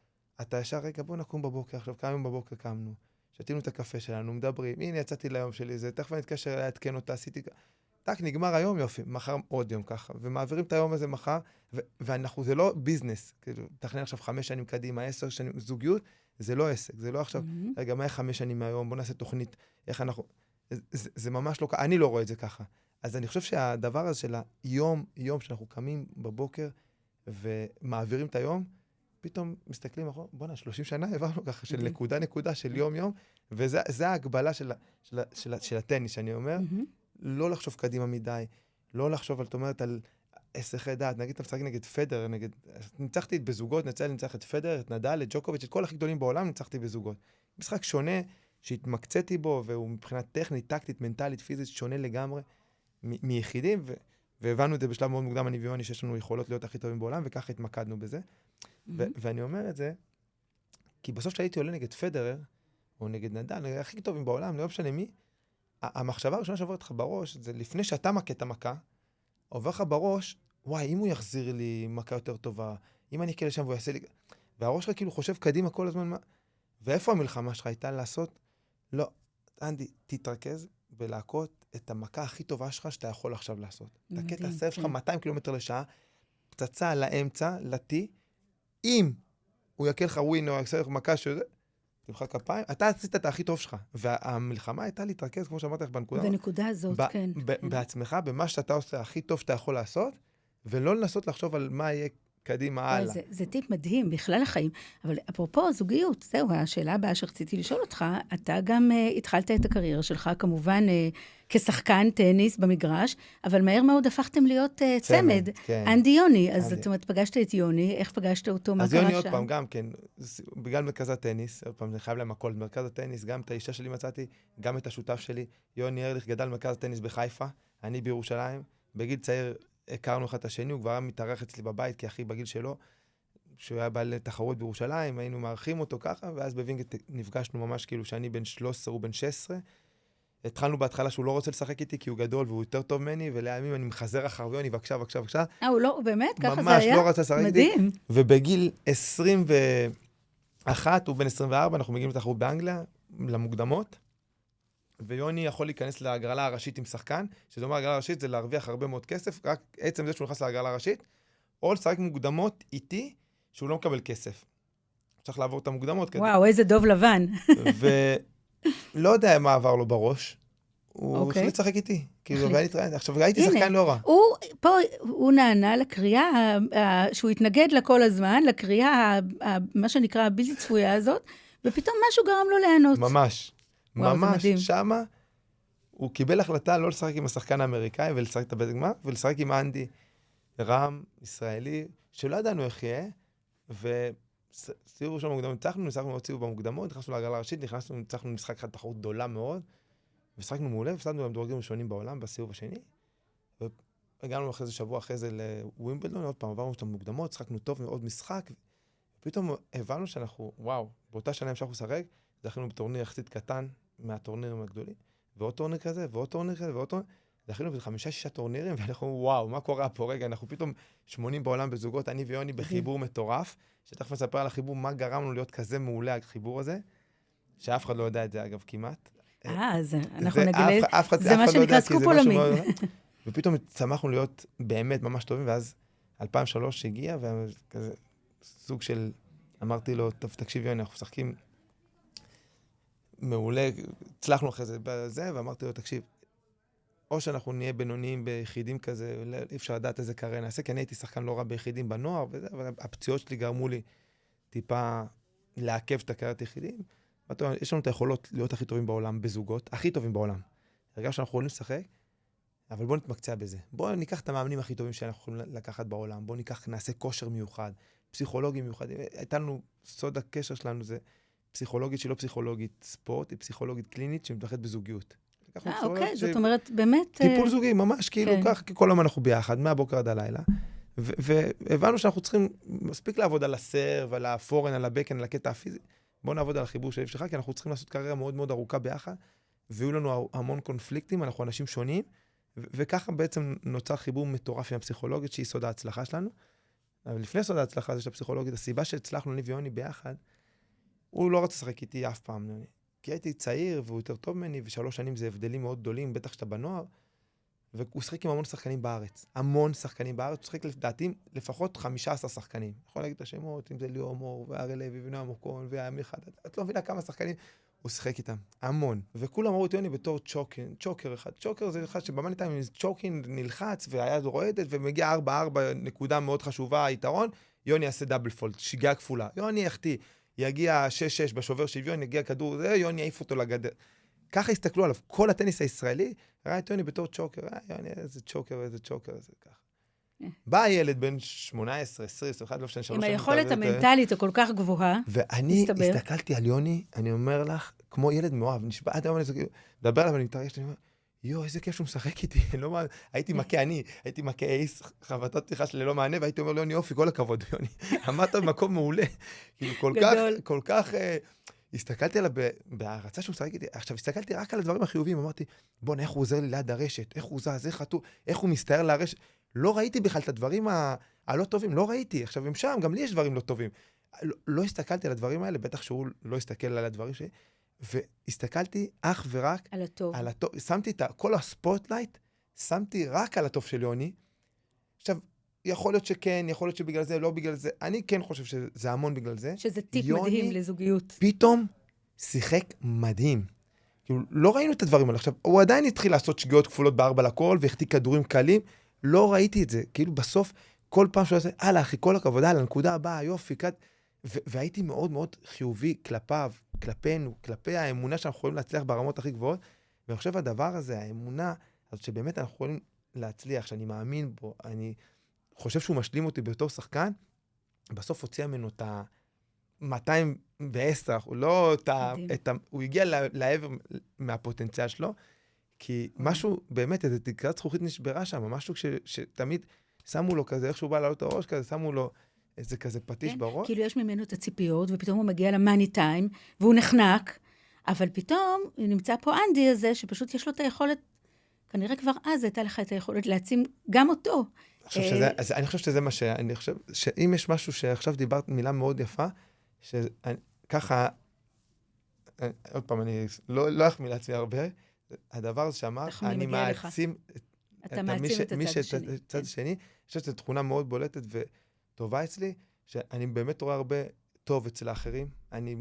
B: אתה ישר, רגע, בוא נקום בבוקר, עכשיו קמים בבוקר, קמנו, שתינו את הקפה שלנו, מדברים, הנה יצאתי ליום שלי, זה תכף אני אתקשר להתקן אותה, עשיתי, טק, נגמר היום, יופי, מחר עוד יום ככה, ומעבירים את היום הזה מחר, ואנחנו, זה לא ביזנס, כאילו, תכנן עכשיו 5 שנים קדימה, 10 שנים, זוגיות, זה לא עסק, זה לא עכשיו, רגע, מה 5 שנים מהיום, בוא נעשה תוכנית, איך אנחנו, זה ממש לא, אני לא רואה את זה ככה. אז אני חושב שהדבר הזה של היום שאנחנו קמים בבוקר ומעבירים את היום, פתאום מסתכלים אחורה, בוא'נה, 30 שנה העברנו ככה, של נקודה, של יום, וזה ההגבלה של הטניס, שאני אומר, לא לחשוב קדימה מדי, לא לחשוב, את אומרת, על הסחי דעת, נגיד, אתה משחק נגד פדר, ניצחתי בזוגות, ניצח את פדר, את נדל, את ג'וקוביץ', את כל הכי גדולים בעולם, ניצחתי בזוגות. משחק שונה, שהתמקצתי בו, והוא מבחינה טכנית, טקטית, מנטלית, פיזית, שונה לגמרי מיחידים, והבנו את זה בשלב מאוד מוקדם, אני ויוני, שיש לנו יכולות להיות הכי טובים בעולם, וככה התמקדנו בזה. ואני אומר את זה, כי בסוף שהייתי עולה נגד פדרר, או נגד נדל, נגד הכי טובים בעולם, לא משנה מי, המחשבה הראשונה שעוברת לך בראש, זה לפני שאתה מכה את המכה, עובר לך בראש, וואי, אם הוא יחזיר לי מכה יותר טובה, אם אני אקל לשם והוא יעשה לי... והראש שלך כאילו חושב קדימה כל הזמן, ואיפה המלחמה שלך הייתה לעשות? לא, אנדי, תתרכז בלהכות את המכה הכי טובה שלך שאתה יכול עכשיו לעשות. תכה את הסרב שלך 200 קילומטר לשעה, פצצה לאמצע, לטי, אם הוא יקל לך ווין או יעשה לך מכה שזה, תמחא כפיים, אתה עשית את הכי טוב שלך. והמלחמה הייתה להתרכז, כמו שאמרת לך,
A: בנקודה הזאת, כן.
B: בעצמך, במה שאתה עושה הכי טוב שאתה יכול לעשות, ולא לנסות לחשוב על מה יהיה קדימה הלאה.
A: זה טיפ מדהים בכלל החיים. אבל אפרופו זוגיות, זהו, השאלה הבאה שרציתי לשאול אותך, אתה גם התחלת את הקריירה שלך, כמובן כשחקן טניס במגרש, אבל מהר מאוד הפכתם להיות צמד, אנדי יוני. אז זאת אומרת, פגשת את יוני, איך פגשת אותו, מה קרה שם?
B: אז יוני עוד פעם, גם כן, בגלל מרכז הטניס, עוד פעם, אני חייב להם הכל, מרכז הטניס, גם את האישה שלי מצאתי, גם את השותף שלי, יוני ארליך גדל מרכז הטניס בחיפה, אני בירושלים, בגיל צעיר הכרנו אחד את השני, הוא כבר היה מתארח אצלי בבית, כי אחי בגיל שלו, שהוא היה בעל תחרות בירושלים, היינו מארחים אותו ככה, ואז בווינגייט נפגשנו ממש כאילו שאני בן 13, הוא בן 16. התחלנו בהתחלה שהוא לא רוצה לשחק איתי, כי הוא גדול והוא יותר טוב ממני, ולימים אני מחזר אחר יוני, בבקשה.
A: הוא לא, באמת? ככה זה
B: ממש
A: היה?
B: לא רצה לשחק איתי.
A: מדהים.
B: ובגיל 21, הוא בן 24, אנחנו מגיעים לתחרות באנגליה, למוקדמות, ויוני יכול להיכנס להגרלה הראשית עם שחקן, שזה אומר, הגרלה הראשית זה להרוויח הרבה מאוד כסף, רק עצם זה שהוא נכנס להגרלה הראשית, או לשחק מוקדמות איתי, שהוא לא מקבל כסף. צריך לעבור את המוקדמות כדי.
A: וואו, איזה דוב לבן.
B: ולא יודע מה עבר לו בראש, הוא החליט לשחק איתי. עכשיו, הייתי שחקן לא רע.
A: פה הוא נענה לקריאה, שהוא התנגד לה כל הזמן, לקריאה, מה שנקרא, הבלתי צפויה הזאת, ופתאום משהו גרם לו ליהנות.
B: ממש, שמה הוא קיבל החלטה לא לשחק עם השחקן האמריקאי ולשחק את הבית גמר, ולשחק עם אנדי רם, ישראלי, שלא ידענו איך יהיה, וסיבוב ראשון במוקדמות, ניצחנו עוד סיבוב במוקדמות, נכנסנו להגרלה הראשית, ניצחנו משחק אחד תחרות גדולה מאוד, ושחקנו מעולה, ופסדנו במדורגים ראשונים בעולם בסיבוב השני, והגענו אחרי זה שבוע אחרי זה לווימבלדון, עוד פעם עברנו את המוקדמות, שחקנו טוב מאוד משחק, ופתאום הבנו שאנחנו, וואו, באותה שנה המשכנו לשחק, זכינו בטורניר יחסית קטן מהטורנירים הגדולים, ועוד טורניר כזה, ועוד טורניר כזה, ועוד טורניר. זכינו ב5-6 טורנירים, ואנחנו, וואו, מה קורה פה? רגע, אנחנו פתאום 80 בעולם בזוגות, אני ויוני בחיבור מטורף, שתכף נספר על החיבור, מה גרם לנו להיות כזה מעולה, החיבור הזה, שאף אחד לא יודע את זה, אגב, כמעט.
A: אז אנחנו נגיד, זה מה
B: לא
A: שנקרא
B: יודע, כי
A: סקופ
B: זה משהו
A: עולמי.
B: מאוד- ופתאום צמחנו להיות באמת ממש טובים, ואז 2003 הגיע, וכזה סוג של, אמרתי לו, טוב, תקשיב יוני, אנחנו משחקים מעולה, הצלחנו אחרי זה בזה, ואמרתי לו, תקשיב, או שאנחנו נהיה בינוניים ביחידים כזה, אי אפשר לדעת איזה קריירה נעשה, כי אני הייתי שחקן לא רע ביחידים בנוער, וזה, אבל הפציעות שלי גרמו לי טיפה לעכב את הקריירת יחידים. יש לנו את היכולות להיות הכי טובים בעולם בזוגות, הכי טובים בעולם. הרגע שאנחנו יכולים לשחק, אבל בואו נתמקצע בזה. בואו ניקח את המאמנים הכי טובים שאנחנו יכולים לקחת בעולם, בואו נעשה כושר מיוחד, פסיכולוגים מיוחדים. הייתה לנו, סוד הקשר שלנו זה פסיכולוגית שהיא לא פסיכולוגית ספורט, היא פסיכולוגית קלינית שמתמחת בזוגיות.
A: אוקיי, זאת אומרת, באמת...
B: טיפול זוגי, ממש, כאילו,
A: כן.
B: כך, כי כל היום אנחנו ביחד, מהבוקר עד הלילה. והבנו שאנחנו צריכים מספיק לעבוד על הסר ועל הפורן, על הבקן, על הקטע הפיזי. בואו נעבוד על החיבור של שלך, כי אנחנו צריכים לעשות קריירה מאוד מאוד ארוכה ביחד, ויהיו לנו המון קונפליקטים, אנחנו אנשים שונים, וככה בעצם נוצר חיבור מטורף עם הפסיכולוגית, שהיא סוד ההצלחה שלנו. אבל לפני סוד ההצלחה זה של הפסיכולוגית, הסיבה שהצלחנו אני ויוני ביחד, הוא לא רצה לשחק איתי אף פעם, כי הייתי צעיר והוא יותר טוב ממני, ו3 שנים זה הבדלים מאוד גדולים, בטח שאתה בנוער, והוא שחק עם המון שחקנים בארץ. המון שחקנים בארץ, הוא שחק לדעתי לפחות 15 שחקנים. יכול להגיד את השמות, אם זה ליאור מור, והרי לוי, ונועם מוקון, והאמיר חד. את לא מבינה כמה שחקנים הוא שחק איתם. המון. וכולם ראו את יוני בתור צ'וקר אחד. צ'וקר זה אחד שבמאני טיים צ'וקינג נלחץ, והיד רועדת, ומגיע 4-4 נקודה מאוד חשובה, היתרון, יוני יעשה דאבל פולד, שיגעה כפולה. יוני יחטיא. יגיע 6-6 בשובר שוויון, יגיע כדור, זה יוני יעיף אותו לגדר. ככה הסתכלו עליו. כל הטניס הישראלי ראה את יוני בתור צ'וקר. יוני, איזה צ'וקר, איזה ככה. בא ילד בן 18, 20, 21, לא משנה, 3
A: עם היכולת המנטלית הכל כך גבוהה,
B: ואני הסתכלתי על יוני, אני אומר לך, כמו ילד מאוהב, נשבע, עד היום אני מדבר עליו, אני מתרגש, אני אומר, יו, איזה כיף שהוא משחק איתי, הייתי מכה אייס, חבטת פתיחה שלי ללא מענה, והייתי אומר ליוני, יופי, כל הכבוד, יוני, עמדת במקום מעולה, כאילו כל כך, הסתכלתי עליו בהרצה שהוא משחק איתי, עכשיו הסתכלתי רק על הדברים החיוביים, אמרתי, בוא, איך הוא עוזר לי ליד הרשת, איך הוא זז, איך הוא מסתער לרשת, לא ראיתי בכלל את הדברים הלא טובים, לא ראיתי, עכשיו הם שם, גם לי יש דברים לא טובים, לא הסתכלתי על הדברים האלה, בטח שהוא לא הסתכל על הדברים שלי, והסתכלתי אך ורק על הטוב. שמתי את כל הספוטלייט, שמתי רק על הטוב של יוני. עכשיו, יכול להיות שכן, יכול להיות שבגלל זה, לא בגלל זה. אני כן חושב שזה המון בגלל זה.
A: שזה טיפ מדהים לזוגיות.
B: פתאום שיחק מדהים. כאילו, לא ראינו את הדברים האלה. עכשיו, הוא עדיין התחיל לעשות שגיאות כפולות ב4 לכל, והחטיא כדורים קלים. לא ראיתי את זה. כאילו, בסוף, כל פעם שהוא עושה, הלאה, אחי, כל הכבוד, הלאה, הנקודה הבאה, יופי, והייתי מאוד מאוד חיובי כלפיו, כלפינו, כלפי האמונה שאנחנו יכולים להצליח ברמות הכי גבוהות, ואני חושב הדבר הזה, האמונה, אז שבאמת אנחנו יכולים להצליח, שאני מאמין בו, אני חושב שהוא משלים אותי בתור שחקן, בסוף הוציע ממנו את ה-210, הוא הגיע לעבר מהפוטנציאל שלו, כי משהו, באמת, איזו תקרת זכוכית נשברה שם, משהו שתמיד שמו לו כזה, איך שהוא בא לעלות הראש כזה, שמו לו איזה כזה פטיש בראש. כאילו
A: יש ממנו את הציפיות, ופתאום הוא מגיע למאני טיים, והוא נחנק, אבל פתאום נמצא פה אנדי הזה, שפשוט יש לו את היכולת, כנראה כבר אז הייתה לך את היכולת להעצים גם אותו.
B: אני חושב שזה מה שאני חושב, שאם יש משהו שעכשיו דיברת מילה מאוד יפה, שככה, עוד פעם, אני לא אחמיא לעצמי הרבה, הדבר הזה שאמר, אני מעצים את הצד השני, אני חושב שזו תכונה מאוד בולטת וטובה אצלי, שאני באמת רואה הרבה טוב אצל האחרים, אני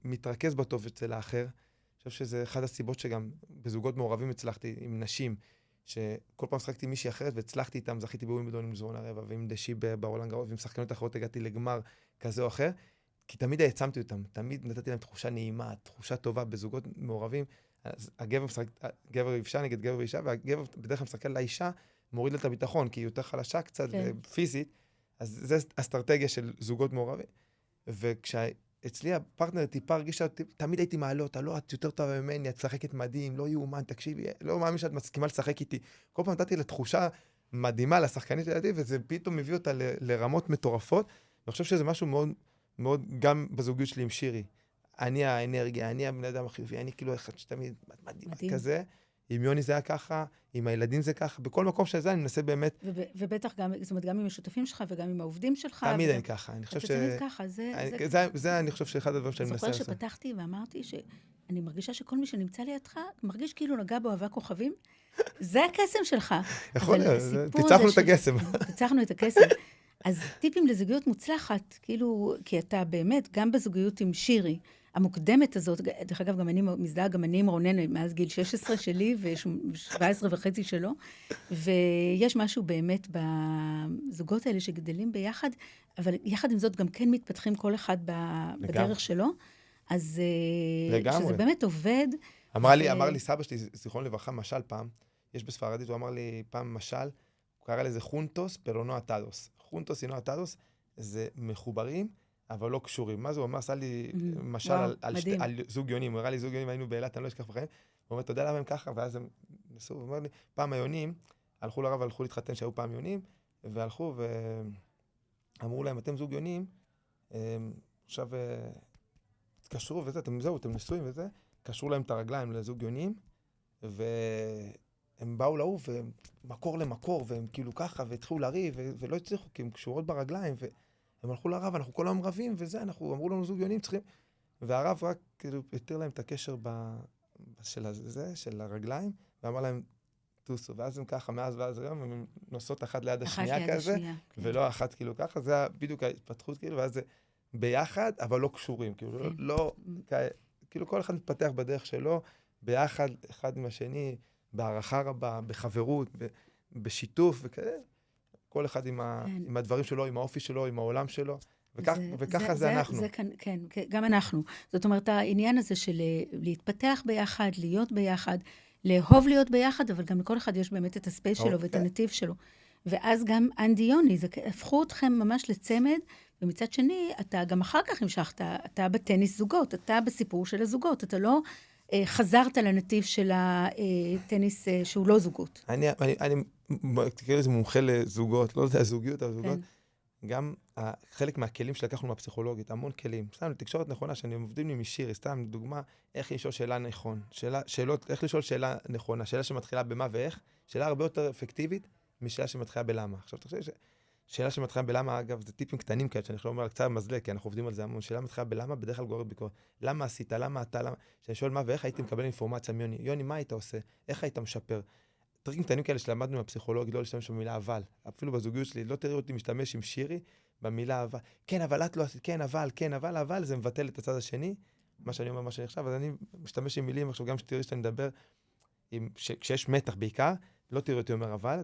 B: מתרכז בטוב אצל האחר, אני חושב שזה אחד הסיבות שגם בזוגות מעורבים הצלחתי עם נשים, שכל פעם שחקתי מישהי אחרת והצלחתי איתם, זכיתי בווימבלדון עם זרון הרבע, ועם דשי ברולנד גארוס, ועם שחקנות אחרות הגעתי לגמר כזה או אחר, כי תמיד העצמתי אותם, תמיד נתתי להם תחושה נעימה, תחושה טובה בזוגות מעורבים, אז גבר אישה נגד גבר ואישה, והגבר בדרך כלל מסתכל לאישה, מוריד לה את הביטחון, כי היא יותר חלשה קצת פיזית, אז זו אסטרטגיה של זוגות מעורבים. וכשאצלי הפרטנר טיפה הרגישה, תמיד הייתי מעלה אותה, לא, את יותר טובה ממני, את משחקת מדהים, לא יאומן, תקשיבי, לא מאמין שאת מסכימה לשחק איתי. כל פעם נתתי לה תחושה מדהימה לשחקנית לידי, וזה פתאום מביא אותה לרמות מטורפות. אני חושב שזה משהו מאוד, מאוד, גם בזוגיות שלי עם שירי. אני האנרגיה, אני הבן אדם החיובי, אני כאילו אחד שתמיד מדהים
A: מדהים.
B: כזה. עם יוני זה היה ככה, עם הילדים זה ככה, בכל מקום שזה אני מנסה באמת,
A: ובטח גם, זאת אומרת, גם עם השותפים שלך וגם עם העובדים שלך.
B: תמיד אני ככה. אני חושב
A: אתה תמיד ככה,
B: זה אני חושב שאחד הדברים שאני מנסה
A: זוכר
B: לעשות.
A: שפתחתי ואמרתי שאני מרגישה שכל מי שנמצא לידך, מרגיש כאילו נגע בו אבק כוכבים. זה הקסם שלך.
B: יכול להיות, פיצחנו את הקסם.
A: פיצחנו את הקסם. אז טיפים לזוגיות מוצלחת, כאילו, כי אתה באמת, גם בזוגיות עם שירי, המוקדמת הזאת, דרך אגב, גם אני מזדהה, גם אני עם רונן, מאז גיל 16 שלי, ו17 וחצי שלו, ויש משהו באמת בזוגות האלה שגדלים ביחד, אבל יחד עם זאת גם כן מתפתחים כל אחד בדרך שלו, אז שזה באמת עובד.
B: אמר לי סבא שלי, זיכרון לברכה, משל פעם, יש בספרדית, הוא אמר לי פעם משל, הוא קרא לזה חונטוס פרו נו אטאדוס. חונטוס אינו אטאדוס, זה מחוברים, אבל לא קשורים. מה זה? הוא אמר, עשה לי משל על זוג יונים. הוא הראה לי זוג יונים, היינו באילת, אני לא אשכח בחיים. הוא אומר, אתה יודע למה הם ככה? ואז הם נסו, הוא אומר לי, פעם היונים, הלכו לרב, הלכו להתחתן שהיו פעם יונים, והלכו ואמרו להם, אתם זוג יונים, עכשיו תקשרו וזה, אתם נשואים וזה, קשרו להם את הרגליים לזוג יונים, הם באו לעוף, ומקור למקור, והם כאילו ככה, והתחילו לריב, ולא הצליחו, כי הם קשורות ברגליים, והם הלכו לרב, אנחנו כל היום רבים, וזה, אמרו לנו זוג יונים צריכים, והרב רק כאילו התיר להם את הקשר של הרגליים, ואמר להם, טוסו, ואז הם ככה, מאז ואז היום, הם נוסעות אחת ליד השנייה כזה, ולא אחת כאילו ככה, זה בדיוק ההתפתחות כאילו, ואז זה ביחד, אבל לא קשורים, כאילו כל אחד מתפתח בדרך שלו, ביחד, אחד עם השני, בהערכה רבה, בחברות, בשיתוף וכאלה. כל אחד עם הדברים שלו, עם האופי שלו, עם העולם שלו, וככה זה אנחנו.
A: כן, גם אנחנו. זאת אומרת, העניין הזה של להתפתח ביחד, להיות ביחד, לאהוב להיות ביחד, אבל גם לכל אחד יש באמת את הספייס שלו ואת הנתיב שלו. ואז גם אנדי יוני, הפכו אתכם ממש לצמד, ומצד שני, אתה גם אחר כך המשכת, אתה בטניס זוגות, אתה בסיפור של הזוגות, אתה לא חזרת לנתיב של הטניס שהוא לא זוגות.
B: אני תקרא לזה מומחה לזוגות, לא יודע, זוגיות, אבל זוגות. גם חלק מהכלים שלקחנו מהפסיכולוגית, המון כלים. סתם, לתקשורת נכונה, שאני עובדים לי משירי, סתם, דוגמה, איך לשאול שאלה נכון. איך לשאול שאלה נכונה, שאלה שמתחילה במה ואיך, שאלה הרבה יותר אפקטיבית משאלה שמתחילה בלמה. עכשיו, תחשבי שאלה שמתחילה בלמה, אגב, זה טיפים קטנים כאלה, שאני אומר קצת מזלג, כי אנחנו עובדים על זה המון. שאלה מתחילה בלמה, בדרך כלל גוררת ביקורת. למה עשית? למה אתה? למה? כשאני שואל מה ואיך, הייתי מקבל אינפורמציה מיוני. יוני, מה היית עושה? איך היית משפר? טריקים קטנים כאלה שלמדנו מהפסיכולוגיה, לא להשתמש במילה אבל. אפילו בזוגיות שלי, לא תראי אותי משתמש עם שירי במילה אבל. כן, אבל את לא עשית, כן, אבל, זה מבטל את הצד השני, מה שאני אומר, מה שאני חושב, אז אני משתמש עם מילים, עכשיו גם שתראי שאתה מדבר, כשיש מתח בעיקר, לא תראי אותי אומר אבל,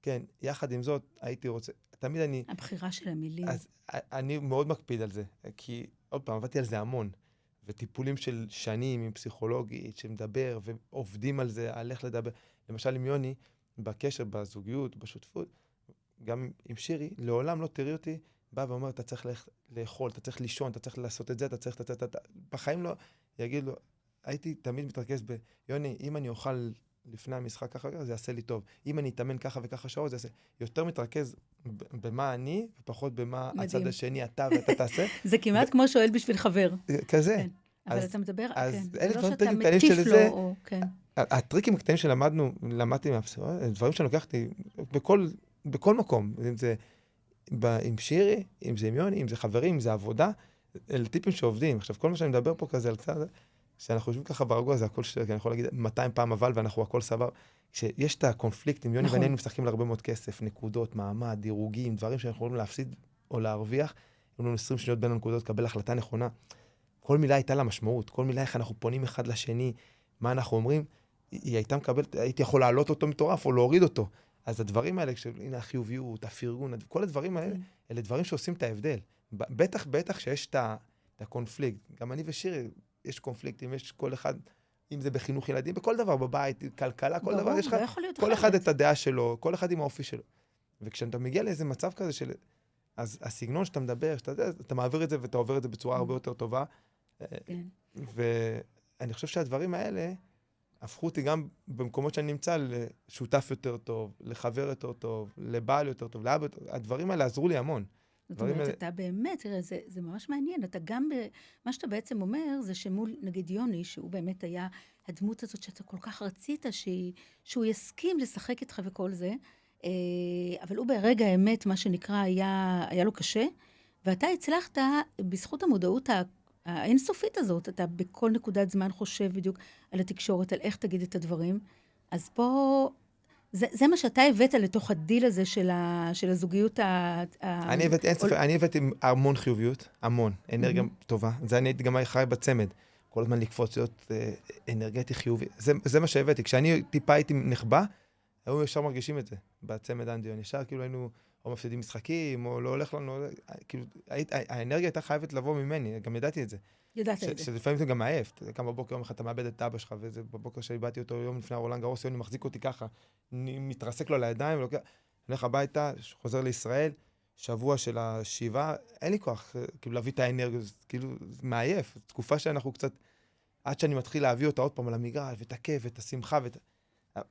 B: כן, יחד עם זאת, הייתי רוצה, תמיד אני...
A: הבחירה של המילים.
B: אז אני מאוד מקפיד על זה, כי עוד פעם, עבדתי על זה המון, וטיפולים של שנים עם פסיכולוגית שמדבר, ועובדים על זה, על איך לדבר. למשל עם יוני, בקשר, בזוגיות, בשותפות, גם עם שירי, לעולם לא תראי אותי, בא ואומר, אתה צריך לאכול, אתה צריך לישון, אתה צריך לעשות את זה, אתה צריך... בחיים לא, יגיד לו, הייתי תמיד מתרכז יוני, אם אני אוכל לפני המשחק ככה, זה יעשה לי טוב. אם אני אתאמן ככה וככה שעות, זה יעשה... יותר מתרכז במה אני, ופחות במה הצד השני, אתה ואתה תעשה.
A: זה כמעט כמו שואל בשביל חבר.
B: כזה.
A: אבל אתה מדבר,
B: אז
A: כן.
B: אלה
A: לא
B: דברים
A: שאתה
B: קטנים
A: מטיף
B: של
A: לו,
B: זה.
A: או כן.
B: הטריקים הקטנים שלמדתי מהפסיכולוגיה, דברים שאני לוקחתי בכל מקום, אם זה עם שירי, אם זה עם יוני, אם זה חברים, אם זה עבודה, אלה טיפים שעובדים. עכשיו, כל מה שאני מדבר פה כזה על קצת, שאנחנו יושבים ככה ברגוע, זה הכל אני יכול להגיד 200 פעם אבל, ואנחנו הכל סבבה. כשיש את הקונפליקט עם יוני, ואני משחקים להרבה מאוד כסף, נקודות, מעמד, דירוגים, דברים שאנחנו יכולים להפסיד או להרוויח, יש לנו 20 שניות בין הנקודות, לקבל החלטה נכונה. כל מילה הייתה לה משמעות, כל מילה איך אנחנו פונים אחד לשני, מה אנחנו אומרים, היא הייתה מקבלת, הייתי יכול להעלות אותו מטורף או להוריד אותו. אז הדברים האלה, הנה החיוביות, הפרגון, כל הדברים האלה, אלה דברים שעושים את ההבדל. בטח שיש את הקונפליקט. גם אני ושירי, יש קונפליקטים, יש כל אחד, אם זה בחינוך ילדים, בכל דבר, בבית, כלכלה, כל דבר, יש לך, כל אחד את הדעה שלו, כל אחד עם האופי שלו. וכשאתה מגיע לאיזה מצב כזה של, אז הסגנון שאתה מדבר, אתה מעביר את זה ואתה עובר את זה בצורה הרבה יותר טובה. ואני חושב שהדברים האלה הפכו אותי גם במקומות שאני נמצא לשותף יותר טוב, לחבר יותר טוב, לבעל יותר טוב, לאבא יותר טוב. הדברים האלה עזרו לי המון.
A: זאת אומרת, אתה באמת, תראה, זה ממש מעניין. אתה גם, מה שאתה בעצם אומר, זה שמול, נגיד יוני, שהוא באמת היה הדמות הזאת שאתה כל כך רצית, שהוא יסכים לשחק איתך וכל זה, אבל הוא ברגע האמת, מה שנקרא, היה לו קשה, ואתה הצלחת, בזכות המודעות האינסופית הזאת, אתה בכל נקודת זמן חושב בדיוק על התקשורת, על איך תגיד את הדברים, אז פה... זה מה שאתה הבאת לתוך הדיל הזה של הזוגיות
B: אני הבאתי המון חיוביות, המון, אנרגיה טובה. זה אני הייתי גם חי בצמד. כל הזמן לקפוץ, להיות אנרגטי חיובי. זה מה שהבאתי. כשאני טיפה הייתי נחבא, היו ישר מרגישים את זה, בצמד אנדיון. ישר כאילו היינו או מפסידים משחקים, או לא הולך לנו, כאילו, האנרגיה הייתה חייבת לבוא ממני, גם ידעתי את זה.
A: ידעת את זה.
B: שלפעמים זה גם מעייף. קם בבוקר יום אחד, אתה מאבד את אבא שלך, וזה בבוקר שהבאתי אותו יום לפני רולנד גרוס, יוני מחזיק אותי ככה, מתרסק לו על הידיים, אני הולך הביתה, חוזר לישראל, שבוע של השבעה, אין לי כוח, כאילו להביא את האנרגיה, כאילו, זה מעייף. תקופה שאנחנו קצת, עד שאני מתחיל להביא אותה עוד פעם על המגרש, ואת הכיף, ואת השמחה,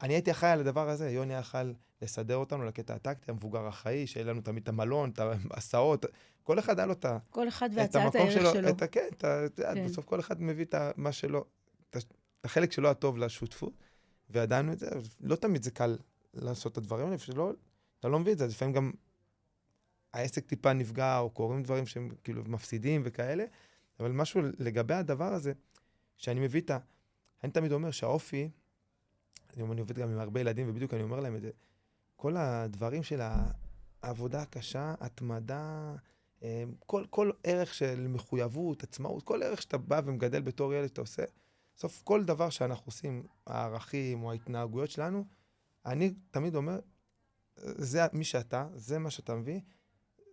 B: אני הייתי אחראי על הדבר הזה, יוני היה יכול לסדר אותנו לקטע הטקטי, המבוגר החיים, שיהיה לנו תמיד את המלון, את ההסעות, כל אחד היה לו
A: כל אחד והצעת הערך שלו.
B: כן, בסוף כל אחד מביא את מה שלו, את החלק שלו הטוב לשותפות, וידענו את זה, לא תמיד זה קל לעשות את הדברים האלה, אתה לא מביא את זה, לפעמים גם העסק טיפה נפגע, או קוראים דברים שהם כאילו מפסידים וכאלה, אבל משהו לגבי הדבר הזה, שאני מביא אני תמיד אומר שהאופי, אני עובד גם עם הרבה ילדים, ובדיוק אני אומר להם את זה, כל הדברים של העבודה הקשה, התמדה, כל ערך של מחויבות, עצמאות, כל ערך שאתה בא ומגדל בתור ילד שאתה עושה, בסוף כל דבר שאנחנו עושים, הערכים או ההתנהגויות שלנו, אני תמיד אומר, זה מי שאתה, זה מה שאתה מביא,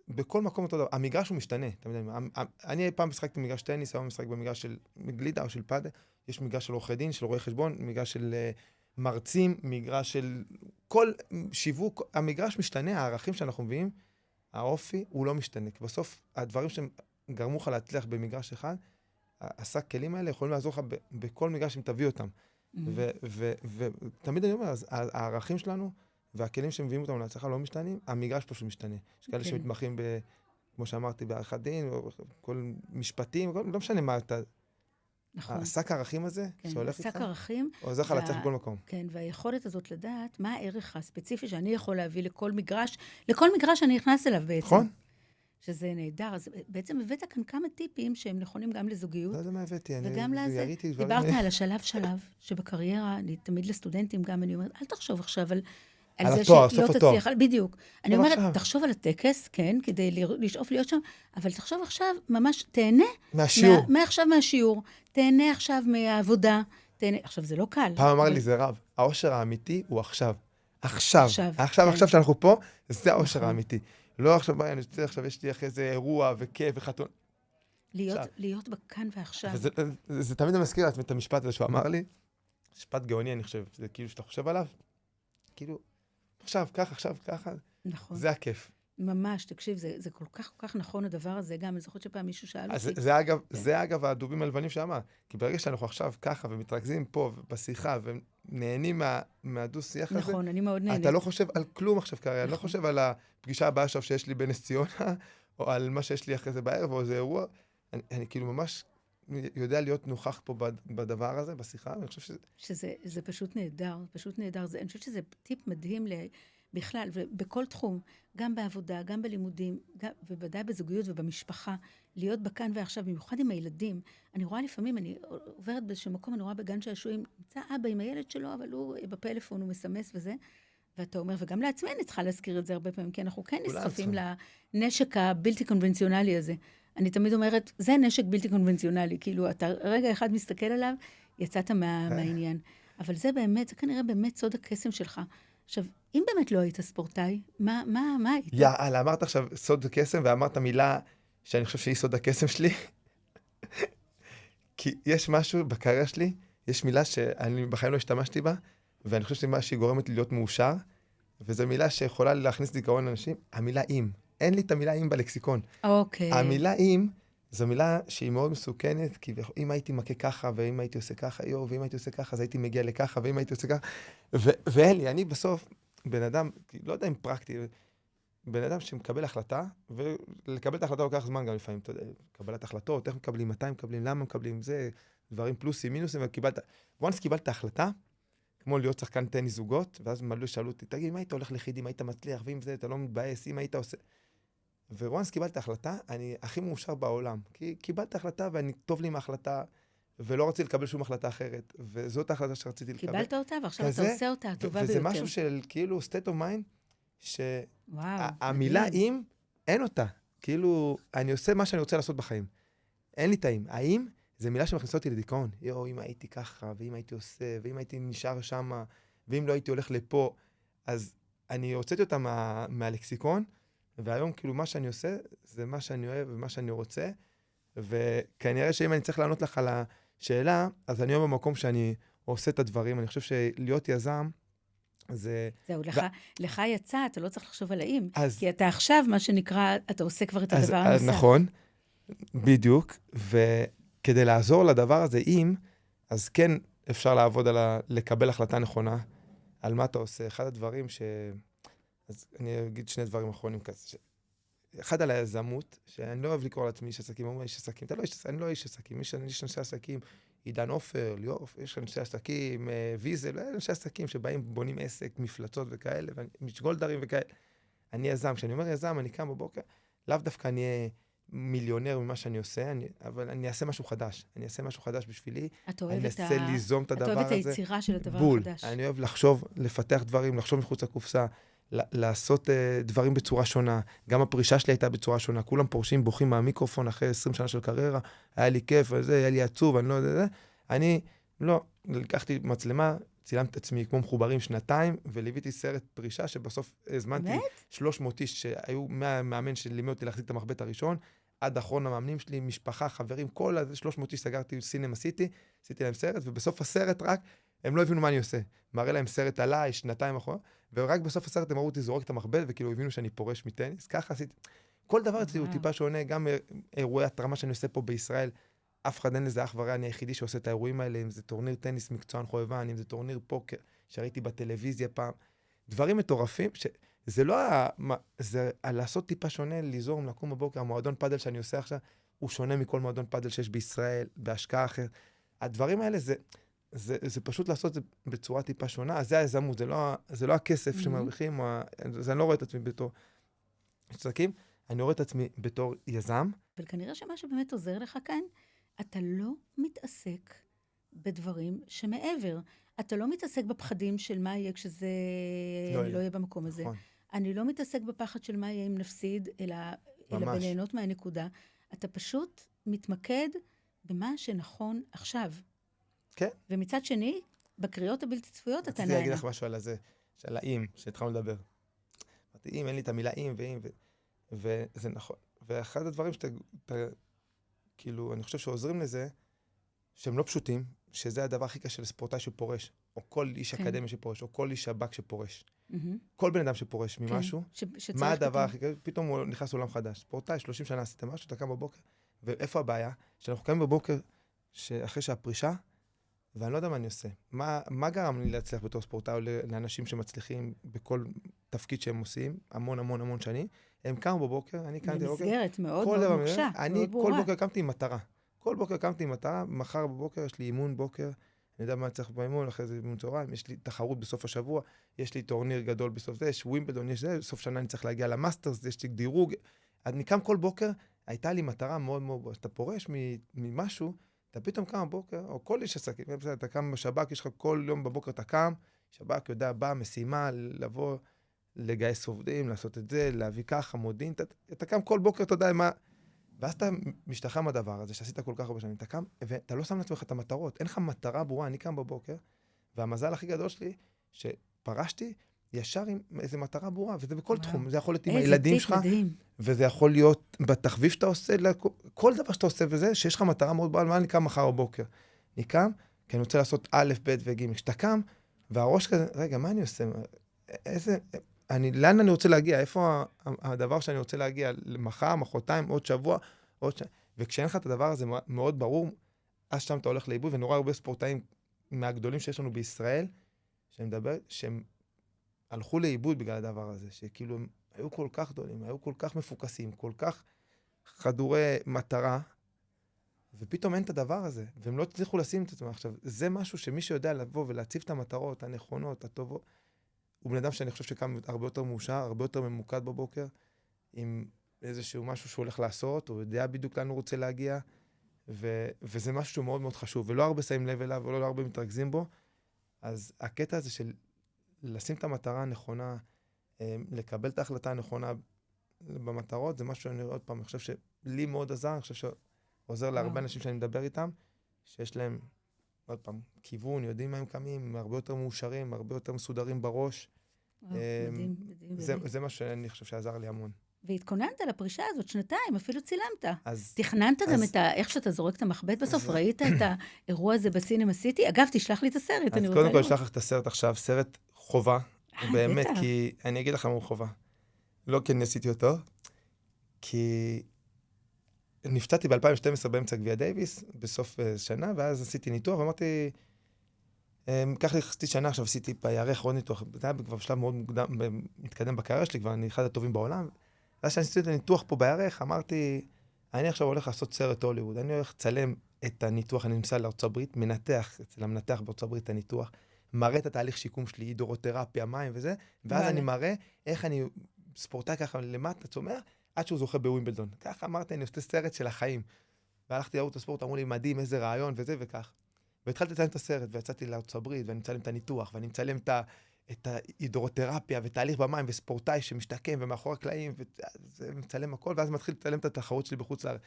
B: בכל מקום אותו דבר. המגרש הוא משתנה, אני פעם משחקתי במגרש טניס, היום משחק במגרש של גלידה או של פאדל, יש מגרש של עורכי דין, של רואי חשבון, מגרש של מרצים, מגרש של כל שיווק, המגרש משתנה, הערכים שאנחנו מביאים, האופי הוא לא משתנה, כי בסוף הדברים שגרמו לך להצליח במגרש אחד, השק כלים האלה יכולים לעזור לך בכל מגרש אם תביא אותם. ותמיד אני אומר, אז הערכים שלנו והכלים שמביאים אותם להצלחה לא משתנים, המגרש פשוט משתנה. יש כאלה שמתמחים כמו שאמרתי, בעריכת דין, או כל משפטים, לא משנה מה אתה... נכון. השק הערכים הזה, שהולך איתך,
A: השק הערכים,
B: עוזר לך להצליח בכל מקום.
A: כן, והיכולת הזאת לדעת מה הערך הספציפי שאני יכול להביא לכל מגרש שאני נכנס אליו בעצם.
B: נכון.
A: שזה נהדר. אז בעצם הבאת כאן כמה טיפים שהם נכונים גם לזוגיות.
B: לא יודע מה הבאתי,
A: וגם לזה. דיברת על השלב שבקריירה, אני תמיד לסטודנטים גם, אני אומרת, אל תחשוב עכשיו על זה שלא תצליח. בדיוק. אני אומרת, תחשוב על הטקס, כן, כדי לשאוף להיות שם, אבל תחשוב עכשיו, ממש תהנה.
B: מהשיעור.
A: מעכשיו מהשיעור. תהנה עכשיו מהעבודה. עכשיו, זה לא קל.
B: פעם אמר לי, זה רב. האושר האמיתי הוא עכשיו. עכשיו שאנחנו פה, זה האושר האמיתי. לא עכשיו, אני רוצה עכשיו, יש לי אחרי איזה אירוע וכיף וחתון.
A: להיות בכאן ועכשיו.
B: זה תמיד מזכיר את המשפט הזה שהוא אמר לי, משפט גאוני, אני חושב, זה כאילו שאתה חושב עליו, כאילו, עכשיו, ככה,
A: נכון.
B: זה הכיף.
A: ממש, תקשיב, זה כל כך נכון הדבר הזה, גם אני זוכרת שפעם מישהו שאל אותי.
B: זה אגב הדובים הלבנים שאמר, כי ברגע שאנחנו עכשיו ככה ומתרכזים פה בשיחה ונהנים מהדו-שיח הזה,
A: נכון, אני מאוד נהנית.
B: אתה לא חושב על כלום עכשיו כרגע, אני לא חושב על הפגישה הבאה עכשיו שיש לי בנס ציונה, או על מה שיש לי אחרי זה בערב, או איזה אירוע, אני כאילו ממש יודע להיות נוכח פה בדבר הזה, בשיחה, ואני חושב
A: שזה פשוט נהדר, פשוט נהדר. אני חושבת שזה טיפ מדהים בכלל, ובכל תחום, גם בעבודה, גם בלימודים, ובוודאי בזוגיות ובמשפחה, להיות בכאן ועכשיו, במיוחד עם הילדים. אני רואה לפעמים, אני עוברת באיזשהו מקום, אני רואה בגן שעשועים, נמצא אבא עם הילד שלו, אבל הוא בפלאפון, הוא מסמס וזה, ואתה אומר, וגם לעצמי אני צריכה להזכיר את זה הרבה פעמים, כי אנחנו כן נסחפים לנשק הבלתי קונבנציונלי הזה. אני תמיד אומרת, זה נשק בלתי קונבנציונלי, כאילו, אתה רגע אחד מסתכל עליו, יצאת מהעניין. אבל זה באמת, זה כנראה באמת סוד הקסם שלך. עכשיו, אם באמת לא היית ספורטאי, מה היית?
B: יאללה, אמרת עכשיו סוד הקסם, ואמרת מילה שאני חושב שהיא סוד הקסם שלי. כי יש משהו בקריירה שלי, יש מילה שאני בחיים לא השתמשתי בה, ואני חושב שמה שהיא גורמת לי להיות מאושר, וזו מילה שיכולה להכניס דיכאון לאנשים, המילה אם. אין לי את המילה אם בלקסיקון.
A: אוקיי.
B: המילה אם, זו מילה שהיא מאוד מסוכנת, כי אם הייתי מכה ככה, ואם הייתי עושה ככה, ואם הייתי עושה ככה, אז הייתי מגיע לככה, ואם הייתי עושה ככה, ואין לי, אני בסוף, בן אדם, לא יודע אם פרקטי, בן אדם שמקבל החלטה, ולקבל את ההחלטה לוקח זמן גם לפעמים, אתה יודע, קבלת החלטות, איך מקבלים, מתי מקבלים, למה מקבלים, זה דברים פלוסים, מינוסים, וקיבלת, once קיבלת החלטה, כמו להיות שחקן טניס זוגות, ואז מלא שאלו אותי, תגיד, אם היית הולך ליחיד, אם היית מצליח, ואם זה, אתה לא מתבאס, אם היית עושה... וואנס קיבלת החלטה, אני הכי מאושר בעולם, כי קיבלת החלטה ואני טוב לי עם ההחלטה, ולא רציתי לקבל שום החלטה אחרת, וזאת ההחלטה שרציתי לקבל.
A: קיבלת אותה, ועכשיו אתה עושה אותה הטובה ביותר.
B: וזה משהו של כאילו state of mind,
A: וואו,
B: שהמילה אם, אין אותה. כאילו, אני עושה מה שאני רוצה לעשות בחיים. אין לי טעים. האם זה מילה שמכניסה אותי לדיכאון. אם הייתי ככה, ואם הייתי עושה, ואם הייתי נשאר שמה, ואם לא הייתי הולך לפה, אז אני הוצאתי אותה מהלקסיקון, והיום כאילו מה שאני עושה, זה מה שאני אוהב ומה שאני רוצה, וכנראה שאם אני צריך לענות לך על השאלה, אז אני היום במקום שאני עושה את הדברים. אני חושב שלהיות יזם, זה...
A: זהו, לך יצא, אתה לא צריך לחשוב על האם, כי אתה עכשיו, מה שנקרא, אתה עושה כבר את הדבר הנוסף.
B: נכון, בדיוק, וכדי לעזור לדבר הזה, אז כן אפשר לעבוד לקבל החלטה נכונה, על מה אתה עושה. אחד הדברים אז אני אגיד שני דברים אחרונים כזה. אחד על היזמות, שאני לא אוהב לקרוא לעצמי איש עסקים, אני אומר איש עסקים, אני לא איש עסקים, יש אנשי עסקים, עידן עופר, ליאור, יש אנשי עסקים, ויזל, אנשי עסקים שבאים, בונים עסק, מפלצות וכאלה, גולדרים וכאלה. אני יזם, כשאני אומר יזם, אני קם בבוקר, לאו דווקא אני אהיה מיליונר ממה שאני עושה, אבל אני אעשה משהו חדש. אני אעשה משהו חדש בשבילי, אני אנסה ליזום את הדבר הזה.
A: אתה אוהב את היצירה של הדבר החדש.
B: אני אוהב לחשוב, לפתח דברים, לחשוב מחוץ לקופסה, לעשות דברים בצורה שונה. גם הפרישה שלי הייתה בצורה שונה. כולם פורשים, בוכים מהמיקרופון אחרי 20 שנה של קריירה. היה לי כיף, היה לי עצוב, אני לא יודע. אני לא, לקחתי מצלמה, צילמתי את עצמי כמו מחוברים 2 וליוויתי סרט פרישה שבסוף הזמנתי 300 איש שהיו מהמאמן שלימד אותי להחזיק את המחבט הראשון, עד אחרון המאמנים שלי, משפחה, חברים, כל 300 איש סגרתי סינמה סיטי, עשיתי להם סרט, ובסוף הסרט רק הם לא הבינו מה אני עושה. מראה להם סרט עליי, 2 אחורה, ורק בסוף הסרט הם ראו אותי זורק את המחבט, וכאילו הבינו שאני פורש מטניס. ככה עשיתי. כל דבר אצלי הוא טיפה שונה, גם אירועי התרמה שאני עושה פה בישראל, אף אחד אין לזה אח ורע, אני היחידי שעושה את האירועים האלה, אם זה טורניר טניס מקצוען חובבן, אם זה טורניר פוקר, שראיתי בטלוויזיה פעם. דברים מטורפים, שזה לא זה לעשות טיפה שונה, ליזום, לקום בבוקר, המועדון פאדל שאני עושה עכשיו, הוא שונה מכל מועדון פאדל שיש בישראל, בהשקעה אחרת. הדברים האלה זה פשוט לעשות את זה בצורה טיפה שונה, אז זה היזמות, זה לא הכסף שמרוויחים, אז אני לא רואה את עצמי בתור עסקים, אני רואה את עצמי בתור יזם.
A: אבל כנראה שמה שבאמת עוזר לך כאן, אתה לא מתעסק בדברים שמעבר. אתה לא מתעסק בפחדים של מה יהיה כשזה לא יהיה במקום הזה. אני לא מתעסק בפחד של מה יהיה אם נפסיד, אלא בליהנות מהנקודה. אתה פשוט מתמקד במה שנכון עכשיו.
B: כן.
A: ומצד שני, בקריאות הבלתי צפויות אתה נהנה.
B: רציתי להגיד לך משהו על הזה, של האם, שהתחלנו לדבר. אמרתי, אם, אין לי את המילה אם ואם, וזה נכון. ואחד הדברים שאתה, כאילו, אני חושב שעוזרים לזה, שהם לא פשוטים, שזה הדבר הכי קשה לספורטאי שפורש, או כל איש אקדמי שפורש, או כל איש שב"כ שפורש. כל בן אדם שפורש ממשהו, מה הדבר הכי קשה? פתאום הוא נכנס לעולם חדש. ספורטאי, 30 שנה עשיתם משהו, אתה קם בבוקר, ואיפה הבעיה? שאנחנו קמים בבוקר, אחרי שהפרישה, ואני לא יודע מה אני עושה. מה גרם לי להצליח בתור ספורטאי, או לאנשים שמצליחים בכל תפקיד שהם עושים, המון המון המון שנים, הם קמו בבוקר, אני קמתי בבוקר.
A: במסגרת מאוד מאוד מוקשה,
B: אני כל בוקר קמתי עם מטרה. כל בוקר קמתי עם מטרה, מחר בבוקר יש לי אימון בוקר, אני יודע מה צריך באימון, אחרי זה אימון צהריים, יש לי תחרות בסוף השבוע, יש לי טורניר גדול בסוף זה, יש ווימבלדון, יש זה, בסוף שנה אני צריך להגיע למאסטרס, יש לי דירוג. אני קם כל בוקר, הייתה לי מטרה מאוד מאוד, אתה פורש ממשהו, אתה פתאום קם בבוקר, או כל איש עסקים, אתה קם בשב"כ, יש לך כל יום בבוקר אתה קם, שב"כ יודע, בא, משימה, לבוא, לגייס עובדים, לעשות את זה, להביא ככה, מודיעין, אתה קם כל בוקר, אתה יודע מה, ואז אתה משתחרר מהדבר הזה, שעשית כל כך הרבה שנים, אתה קם, ואתה לא שם לעצמך את המטרות, אין לך מטרה ברורה, אני קם בבוקר, והמזל הכי גדול שלי, שפרשתי ישר עם איזו מטרה ברורה, וזה בכל תחום, זה יכול להיות עם הילדים שלך, וזה יכול להיות בתחביב שאתה עושה, כל דבר שאתה עושה וזה, שיש לך מטרה מאוד ברורה, מה אני קם מחר בבוקר? אני קם, כי אני רוצה לעשות א', ב' וג'. כשאתה קם, והראש כזה, רגע, מה אני עושה? לאן אני רוצה להגיע? איפה הדבר שאני רוצה להגיע? מחר, מחרתיים, עוד שבוע, וכשאין לך את הדבר הזה מאוד ברור, אז שם אתה הולך לאיבוד, ונורא הרבה ספורטאים מהגדולים שיש לנו בישראל, שאני מדבר, שהם הלכו לאיבוד בגלל הדבר הזה, שכאילו היו כל כך גדולים, היו כל כך מפוקסים, כל כך חדורי מטרה, ופתאום אין את הדבר הזה, והם לא הצליחו לשים את עצמם. עכשיו, זה משהו שמי שיודע לבוא ולהציב את המטרות הנכונות, הטובות, הוא בן אדם שאני חושב שקם הרבה יותר מאושר, הרבה יותר ממוקד בבוקר, עם איזשהו משהו שהוא הולך לעשות, הוא יודע בדיוק לאן הוא רוצה להגיע, וזה משהו שהוא מאוד מאוד חשוב, ולא הרבה שמים לב אליו, ולא הרבה מתרכזים בו. אז הקטע הזה של לשים את המטרה הנכונה, לקבל את ההחלטה הנכונה במטרות, זה משהו שאני רואה עוד פעם, אני חושב שלי מאוד עזר, אני חושב שעוזר להרבה אנשים שאני מדבר איתם, שיש להם, עוד פעם, כיוון, יודעים מה הם קמים, הרבה יותר מאושרים, הרבה יותר מסודרים בראש.
A: מדהים, מדהים.
B: זה מה שאני חושב שעזר לי המון.
A: והתכוננת לפרישה הזאת שנתיים, אפילו צילמת.
B: אז
A: תכננת גם את איך שאתה זורק את המחבט בסוף, ראית את האירוע הזה בסינמה סיטי? אגב, תשלח לי את הסרט, אני רוצה לראות.
B: אז קודם כל אשלח לך את הסרט עכשיו, סרט חובה, באמת, כי אני אגיד לך מה הוא חובה. לא כי אני עשיתי אותו, כי נפצעתי ב-2012 באמצע גביע דייביס, בסוף שנה, ואז עשיתי ניתוח, ואמרתי, קח לי חצי שנה, עכשיו עשיתי בירך עוד ניתוח, זה היה כבר בשלב מאוד מוקדם, מתקדם בקריירה שלי, כבר אני אחד הטובים בעולם, ואז שאני עשיתי את הניתוח פה בירך, אמרתי, אני עכשיו הולך לעשות סרט הוליווד, אני הולך לצלם את הניתוח, אני נמצא לארצות הברית, מנתח, אצל המנתח בארצות הברית את הניתוח, מראה את התהליך שיקום שלי, הידרותרפיה, מים וזה, ואז אני מראה איך אני ספורטאי ככה למטה צומח, עד שהוא זוכה בווימבלדון. ככה אמרתי, אני עושה סרט של החיים. והלכתי לערוץ הספורט, אמרו לי, מדהים, איזה רעיון וזה וכך. והתחלתי לצלם את הסרט, ויצאתי לארצות הברית, ואני מצלם את הניתוח, ואני מצלם את ההידרותרפיה, ותהליך במים, וספורטאי שמשתקם, ומאחורי הקלעים, ומצלם הכל, ואז מתחיל לצלם את התחרות שלי בחוץ לארץ,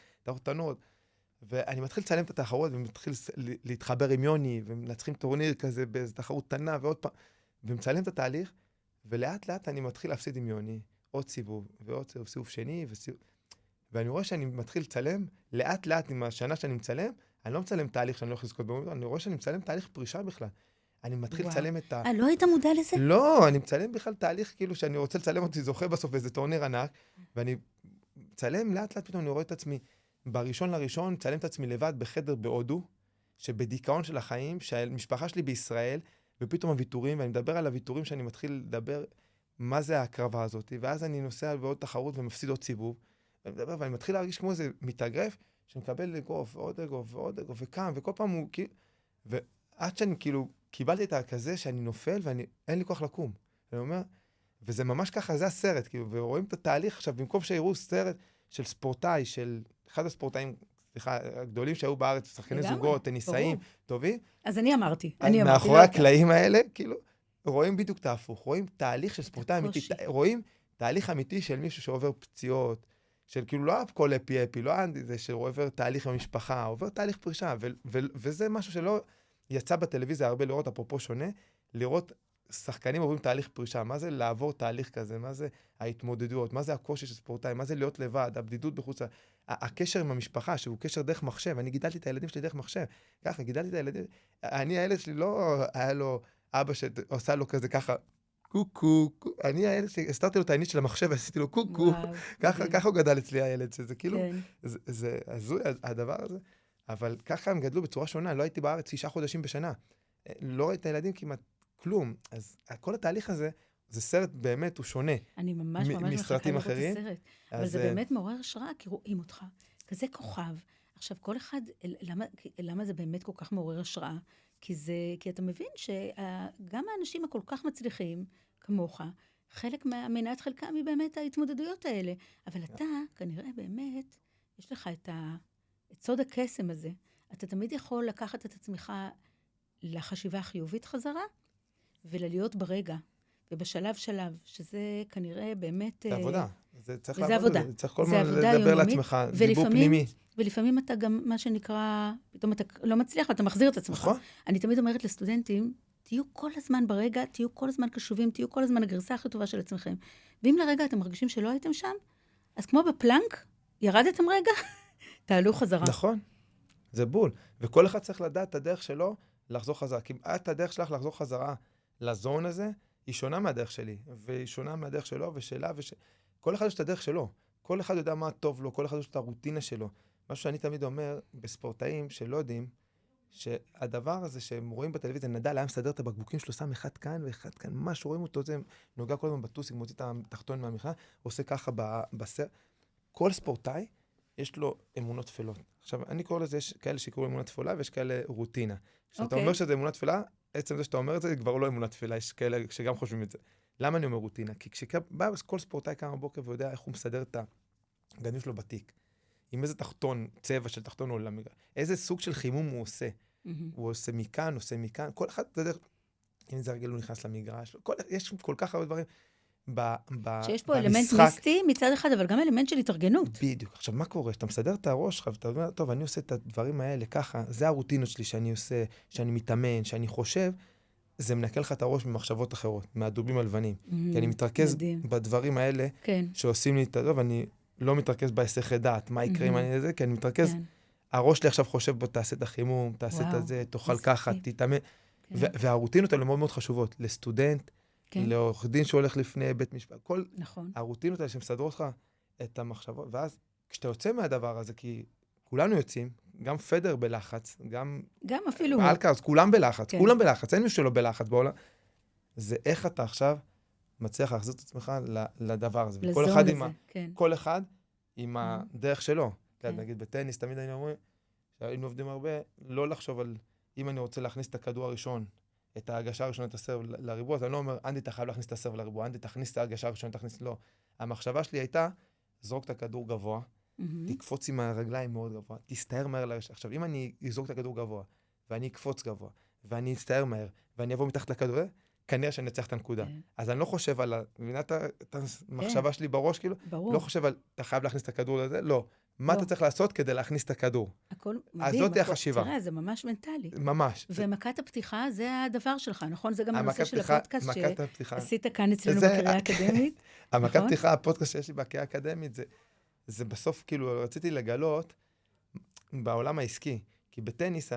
B: ואני מתחיל לצלם את התחרות, ומתחיל להתחבר עם יוני, ומנצחים טורניר כזה, באיזו תחרות קטנה, ועוד פעם, ומצלם את התהליך, ולאט לאט אני מתחיל להפסיד עם יוני, עוד סיבוב, ועוד סיבוב שני, ואני רואה שאני מתחיל לצלם, לאט לאט עם השנה שאני מצלם, אני לא מצלם תהליך שאני לא יכול לזכות בו, אני רואה שאני מצלם תהליך פרישה בכלל. אני מתחיל לצלם את
A: לא היית מודע לזה?
B: לא, אני מצלם בכלל תהליך כאילו שאני רוצה לצלם אותי זוכה בסוף באיזה טורניר ענק, ואני מצלם לאט לאט פתאום אני רואה את עצמי, בראשון לראשון, מצלם את עצמי לבד בחדר בהודו, שבדיכאון של החיים, שהמשפחה שלי בישראל, ופתאום הוויתורים, ואני מדבר על הוויתורים שאני מתחיל לדבר מה זה ההקרבה הזאת, ואז אני נוסע בעוד תחרות ומפסיד עוד סיבוב, ואני מתחיל להרגיש כמו איזה מתאגרף, שמקבל אגרוף ועוד אגרוף ועוד אגרוף, וקם, וכל פעם הוא כאילו, ועד שאני כאילו קיבלתי את הכזה שאני נופל, ואין לי כוח לקום. אני אומר, וזה ממש ככה, זה הסרט, כאילו, ורואים את התהליך עכשיו, במקום שיראו סרט של ספורטאי, של אחד הספורטאים, סליחה, הגדולים שהיו בארץ, שחקני זוגות, טניסאים, טובים.
A: אז אני אמרתי.
B: מאחורי הקלעים האלה, כאילו, רואים בדיוק את ההפוך, רואים תהליך של ספורטאי אמיתי, רואים תהליך אמיתי של מישהו שעובר פציעות, של כאילו לא הכל אפי, לא זה שעובר תהליך במשפחה, עובר תהליך פרישה, וזה משהו שלא יצא בטלוויזיה הרבה לראות, אפרופו שונה, לראות שחקנים עוברים תהליך פרישה, מה זה לעבור תהליך כזה, מה זה ההתמודדויות, מה זה הקושי של ספורטאי, מה זה להיות לבד, הבדידות בחוץ, הקשר עם המשפחה, שהוא קשר דרך מחשב, אני גידלתי את הילדים שלי דרך מחשב, ככה, גידלתי את הילדים, הילד שלי לא היה לו אבא שעושה לו כזה ככה, קוקו, אני הילד שהסתרתי לו את העינית של המחשב, ועשיתי לו קוקו, ככה הוא גדל אצלי הילד, שזה כאילו, זה הזוי הדבר הזה, אבל ככה הם גדלו בצורה שונה, לא הייתי בארץ 6 חודשים בשנה, לא ראיתי את הילדים כמעט כלום, אז כל התהליך הזה, זה סרט באמת, הוא שונה.
A: אני ממש מחכה לראות את הסרט, אבל זה באמת מעורר השראה, כי רואים אותך, כזה כוכב. עכשיו, כל אחד, למה זה באמת כל כך מעורר השראה? כי אתה מבין שגם האנשים הכל כך מצליחים, כמוך, חלק מנת חלקם היא באמת ההתמודדויות האלה. אבל אתה, כנראה באמת, יש לך את סוד הקסם הזה. אתה תמיד יכול לקחת את עצמך לחשיבה החיובית חזרה, וללהיות ברגע, ובשלב, שזה כנראה באמת...
B: זה עבודה. זה צריך
A: לעבוד
B: עבודה.
A: בזה.
B: צריך כל הזמן לדבר לעצמך, דיבור פנימי.
A: ולפעמים אתה גם, מה שנקרא, פתאום אתה לא מצליח, ואתה מחזיר את עצמך.
B: נכון.
A: אני תמיד אומרת לסטודנטים, תהיו כל הזמן ברגע, תהיו כל הזמן קשובים, תהיו כל הזמן הגרסה הכי טובה של עצמכם. ואם לרגע אתם מרגישים שלא הייתם שם, אז כמו בפלנק, ירדתם רגע, תעלו חזרה.
B: נכון. זה בול. וכל אחד צריך לדעת את הדרך שלו לחזור חזרה. כי את הדרך שלך לחזור חזרה לזון הזה, היא שונה מהדרך שלי, והיא שונה מהדרך שלו ושלה, כל אחד יש את הדרך שלו. כל אחד יודע מה טוב לו, כל אחד יש את הרוטינה שלו. משהו שאני תמיד אומר בספורטאים שלא יודעים, שהדבר הזה שהם רואים בטלוויזיה, נדל היה מסדר את הבקבוקים שלו, שם אחד כאן ואחד כאן, ממש רואים אותו, זה נוגע כל הזמן בטוסיק, מוציא את התחתון מהמכנס, עושה ככה בסר. כל ספורטאי, יש לו אמונות תפלות. עכשיו, אני קורא לזה, יש כאלה שיקראו אמונה תפלה, ויש כאלה רוטינה. כשאתה אומר שזה אמונה תפלה, עצם זה שאתה אומר את זה, כבר לא אמונה תפלה, יש כאלה שגם חושבים את זה. למה אני אומר רוטינה? כי כשבא כל ספורטאי קם בבוקר ויודע איך הוא מסדר את הגנים שלו בתיק, עם איזה תחתון, צבע של תחתון עולמי, איזה סוג של חימום הוא עושה. הוא עושה מכאן, עושה מכאן, כל אחד, אתה יודע, אם זה הרגל הוא נכנס למגרש, יש כל כך הרבה דברים
A: שיש פה אלמנט מיסטי מצד אחד, אבל גם אלמנט של התארגנות.
B: בדיוק. עכשיו, מה קורה? שאתה מסדר את הראש שלך, ואתה אומר, טוב, אני עושה את הדברים האלה ככה, זה הרוטינות שלי שאני עושה, שאני מתאמן, שאני חושב, זה מנקל לך את הראש ממחשבות אחרות, מהדובים הלבנים. כי אני מתרכז בדברים האלה, שעושים לי את הדוב, אני לא מתרכז בהיסחי דעת, מה יקרה אם אני זה, כי אני מתרכז, הראש שלי עכשיו חושב בו, תעשה את החימום, תעשה את זה, תאכל ככה, תתאמן. והרוטינות האלה מאוד מאוד חשובות, לסטודנט, לעורך דין שהולך לפני בית משפט, כל הרוטינות האלה שמסדרות לך את המחשבות, ואז כשאתה יוצא מהדבר הזה, כי כולנו יוצאים, גם פדר בלחץ, גם
A: אפילו
B: אלקרס, כולם בלחץ, כולם בלחץ, אין מישהו שלא בלחץ בעולם. זה איך אתה עכשיו מצליח להחזיר את עצמך לדבר הזה. כל אחד עם הדרך שלו. נגיד בטניס, תמיד היינו אומרים, שהיינו עובדים הרבה, לא לחשוב על אם אני רוצה להכניס את הכדור הראשון, את ההגשה הראשונה, את הסרב לריבוע, אז אני לא אומר, אנדי, אתה חייב להכניס את הסרב לריבוע, אנדי, תכניס את ההגשה הראשונה, תכניס, לא. המחשבה שלי הייתה, זרוק את הכדור גבוה, תקפוץ עם הרגליים מאוד גבוה, תסתער מהר לרשת. עכשיו, אם אני אזרוק את הכדור גבוה, ואני אקפוץ גבוה, ואני אסתער מהר, ואני אבוא מתחת לכדור, כנראה שאני אצליח את הנקודה. אז אני לא חושב על, מבינה את המחשבה שלי בראש, כאילו? לא חושב על, אתה חייב להכניס את הכדור לזה? לא. מה אתה צריך לעשות כדי להכניס את הכדור?
A: הכל מדהים.
B: אז זאת היא החשיבה.
A: תראה, זה ממש מנטלי.
B: ממש.
A: ומכת הפתיחה זה הדבר שלך, נכון? זה גם הנושא של הפודקאסט שעשית כאן
B: זה
A: אצלנו בקריה האקדמית.
B: המכת פתיחה, הפודקאסט שיש לי בקריה האקדמית, זה בסוף, כאילו, רציתי לגלות בעולם העסקי. כי בטניס,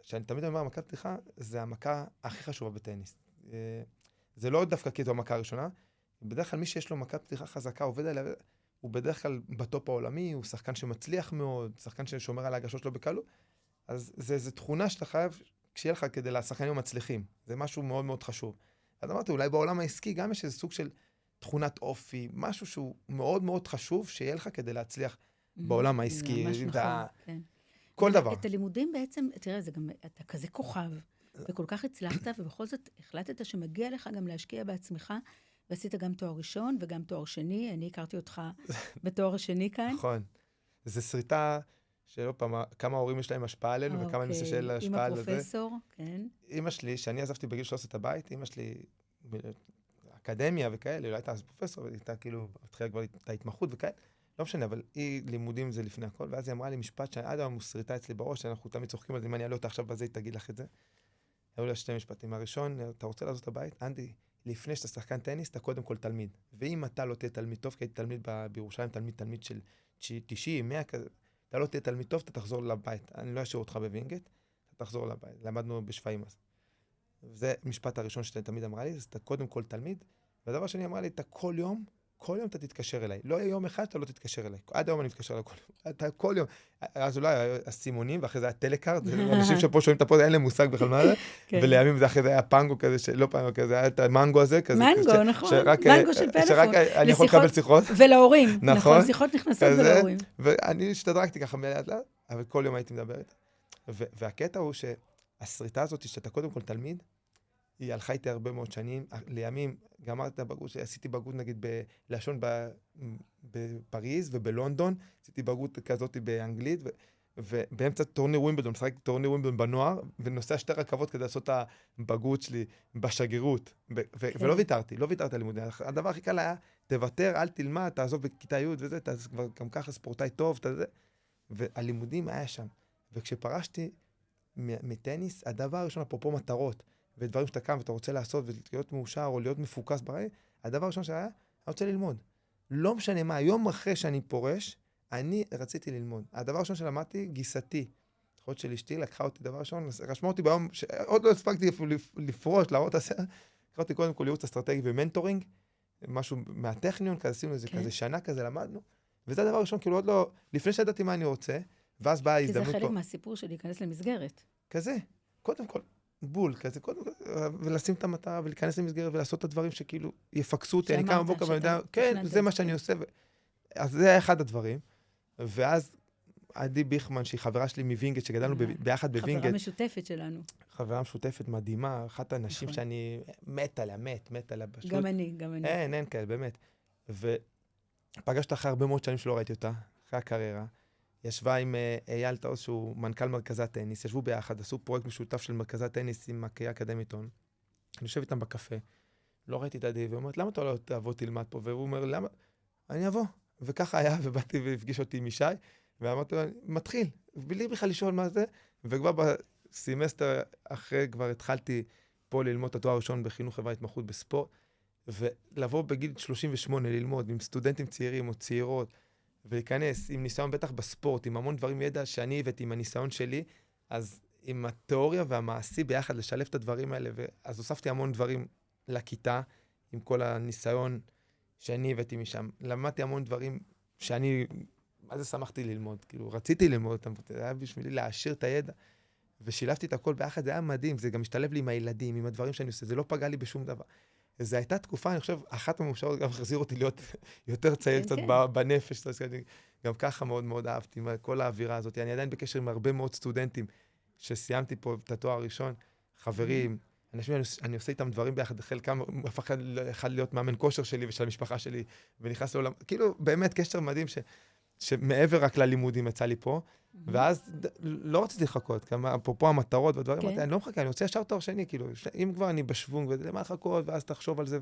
B: שאני תמיד אומר, מכת פתיחה, זה המכה הכי חשובה בטניס. זה לא דווקא כי זו המכה הראשונה. בדרך כלל מי שיש לו מכת פתיחה חזקה, עובד עליה, הוא בדרך כלל בטופ העולמי, הוא שחקן שמצליח מאוד, שחקן ששומר על ההגשות שלו בקלות. אז זה תכונה שאתה חייב, כשיהיה לך כדי לשחקנים המצליחים. זה משהו מאוד מאוד חשוב. אז אמרתי, אולי בעולם העסקי גם יש איזה סוג של תכונת אופי, משהו שהוא מאוד מאוד חשוב שיהיה לך כדי להצליח בעולם העסקי.
A: ממש נכון, כן.
B: כל דבר.
A: את הלימודים בעצם, תראה, זה גם, אתה כזה כוכב, וכל כך הצלחת, ובכל זאת החלטת שמגיע לך גם להשקיע בעצמך, ועשית גם תואר ראשון וגם תואר שני. אני הכרתי אותך בתואר השני כאן.
B: נכון. זו שריטה שלא פעם, כמה הורים יש להם השפעה עלינו, וכמה נושא של השפעה על זה.
A: עם הפרופסור, כן.
B: אמא שלי, שאני עזבתי בגיל 13 את הבית, אמא שלי, אקדמיה וכאלה, לא הייתה אז פרופסור, הייתה כאילו, התחילה כבר את ההתמחות וכאלה, לא משנה, אבל היא לימודים זה לפני הכל, ואז היא אמרה לי משפט שעד היום הוא שריטה אצלי בראש, אנחנו תמיד צוחקים על זה, אם אני אעלה אותה עכשיו בזה, היא תגיד לך את זה. היו לה שתי משפטים. הראשון, אתה רוצה לעזוב את הבית? אנדי, לפני שאתה שחקן טניס, אתה קודם כל תלמיד. ואם אתה לא תהיה תלמיד טוב, כי הייתי תלמיד בירושלים, תלמיד של 90, 100 כזה, אתה לא תהיה תלמיד טוב, אתה תחזור לבית. אני לא אשאיר אותך בווינגייט, אתה תחזור לבית. למדנו בשפיים אז. זה המשפט הראשון שאתה תמיד אמרה לי, אז אתה קודם כל תלמיד. והדבר שני אמרה לי, אתה כל יום אתה תתקשר אליי. לא יהיה יום אחד שאתה לא תתקשר אליי. עד היום אני מתקשר אליי כל יום. אתה כל יום. אז אולי היה הסימונים, ואחרי זה היה טלקארד, אנשים שפה שומעים את הפוד, אין להם מושג בכלל מה זה. ולימים זה אחרי זה היה פנגו כזה, לא פנגו כזה, היה את המנגו הזה כזה.
A: מנגו, נכון. מנגו של פלאפון.
B: שרק אני יכול לקבל שיחות.
A: ולהורים. נכון, שיחות נכנסות ולהורים.
B: ואני השתדרגתי ככה מלאט לאט, אבל כל יום הייתי מדבר איתה. והקטע הוא שהשריטה הזאת, שאתה קודם כל תלמיד, היא הלכה איתי הרבה מאוד שנים, לימים גמרתי את הבגרות, עשיתי בגרות נגיד בלשון בפריז ובלונדון, עשיתי בגרות כזאת באנגלית, ובאמצע טורניר ווימבלדון, משחק טורניר ווימבלדון בנוער, ונוסע שתי רכבות כדי לעשות את הבגרות שלי בשגרירות, ולא ויתרתי על לימודי. הדבר הכי קל היה, תוותר, אל תלמד, תעזוב בכיתה י' וזה, אתה כבר גם ככה ספורטאי טוב, והלימודים היה שם. וכשפרשתי מטניס, הדבר הראשון, אפרופו מטרות, ודברים שאתה קם ואתה רוצה לעשות ולהיות מאושר או להיות מפוקס בראי, הדבר הראשון שהיה, אני רוצה ללמוד. לא משנה מה, יום אחרי שאני פורש, אני רציתי ללמוד. הדבר הראשון שלמדתי, גיסתי. אחות של אשתי לקחה אותי דבר ראשון, רשמה אותי ביום, שעוד לא הספקתי לפרוש, להראות הסרט, לקחה אותי קודם כל ייעוץ אסטרטגי ומנטורינג, משהו מהטכניון, כזה עשינו איזה כזה שנה כזה למדנו, וזה הדבר הראשון, כאילו עוד לא, לפני שידעתי מה אני רוצה, ואז באה ההזדמנות פה.
A: כי זה חלק מהסיפור של להיכנס למסגרת.
B: כזה, קודם כל, בול, כזה, קודם כל, ולשים את המטרה, ולהיכנס למסגרת, ולעשות את הדברים שכאילו יפקסו אותי, אני קם בבוקר ואני יודע, כן, זה מה שאני עושה, אז זה היה אחד הדברים, ואז עדי ביכמן, שהיא חברה שלי מווינגייט, שגדלנו ביחד בווינגייט.
A: חברה משותפת שלנו.
B: חברה משותפת מדהימה, אחת האנשים שאני מת עליה, מת עליה.
A: גם אני.
B: אין כאלה, באמת. ופגשת אחרי הרבה מאוד שנים שלא ראיתי אותה, אחרי הקריירה. ישבה עם אייל טאוס, שהוא מנכ"ל מרכזי הטניס, ישבו ביחד, עשו פרויקט משותף של מרכזי הטניס עם הקהילה האקדמית און. אני יושב איתם בקפה, לא ראיתי את עדי, ואומרת, למה אתה לא תבוא תלמד פה? והוא אומר, למה? אני אבוא. וככה היה, ובאתי והפגיש אותי עם ישי, ואמרתי לו, מתחיל, בלי בכלל לשאול מה זה, וכבר בסמסטר אחרי כבר התחלתי פה ללמוד את התואר הראשון בחינוך חברה התמחות בספורט, ולבוא בגיל 38 ללמוד עם סטודנטים צעירים או צעירות, ולהיכנס עם ניסיון בטח בספורט, עם המון דברים ידע שאני הבאתי עם הניסיון שלי, אז עם התיאוריה והמעשי ביחד לשלב את הדברים האלה, אז הוספתי המון דברים לכיתה, עם כל הניסיון שאני הבאתי משם. למדתי המון דברים שאני, מה זה שמחתי ללמוד? כאילו, רציתי ללמוד אותם, זה היה בשבילי להעשיר את הידע, ושילבתי את הכל ביחד, זה היה מדהים, זה גם משתלב לי עם הילדים, עם הדברים שאני עושה, זה לא פגע לי בשום דבר. זו הייתה תקופה, אני חושב, אחת המאושרות גם החזיר אותי להיות יותר צעיר קצת בנפש, גם ככה מאוד מאוד אהבתי, כל האווירה הזאת. אני עדיין בקשר עם הרבה מאוד סטודנטים, שסיימתי פה את התואר הראשון, חברים, אנשים, אני עושה איתם דברים ביחד, חלקם הפך אחד להיות מאמן כושר שלי ושל המשפחה שלי, ונכנס לעולם, כאילו באמת קשר מדהים שמעבר רק ללימודים יצא לי פה, ואז לא רציתי לחכות, אפרופו המטרות והדברים, אמרתי, אני לא מחכה, אני רוצה ישר תואר שני, כאילו, אם כבר אני בשוונג, למה לחכות, ואז תחשוב על זה,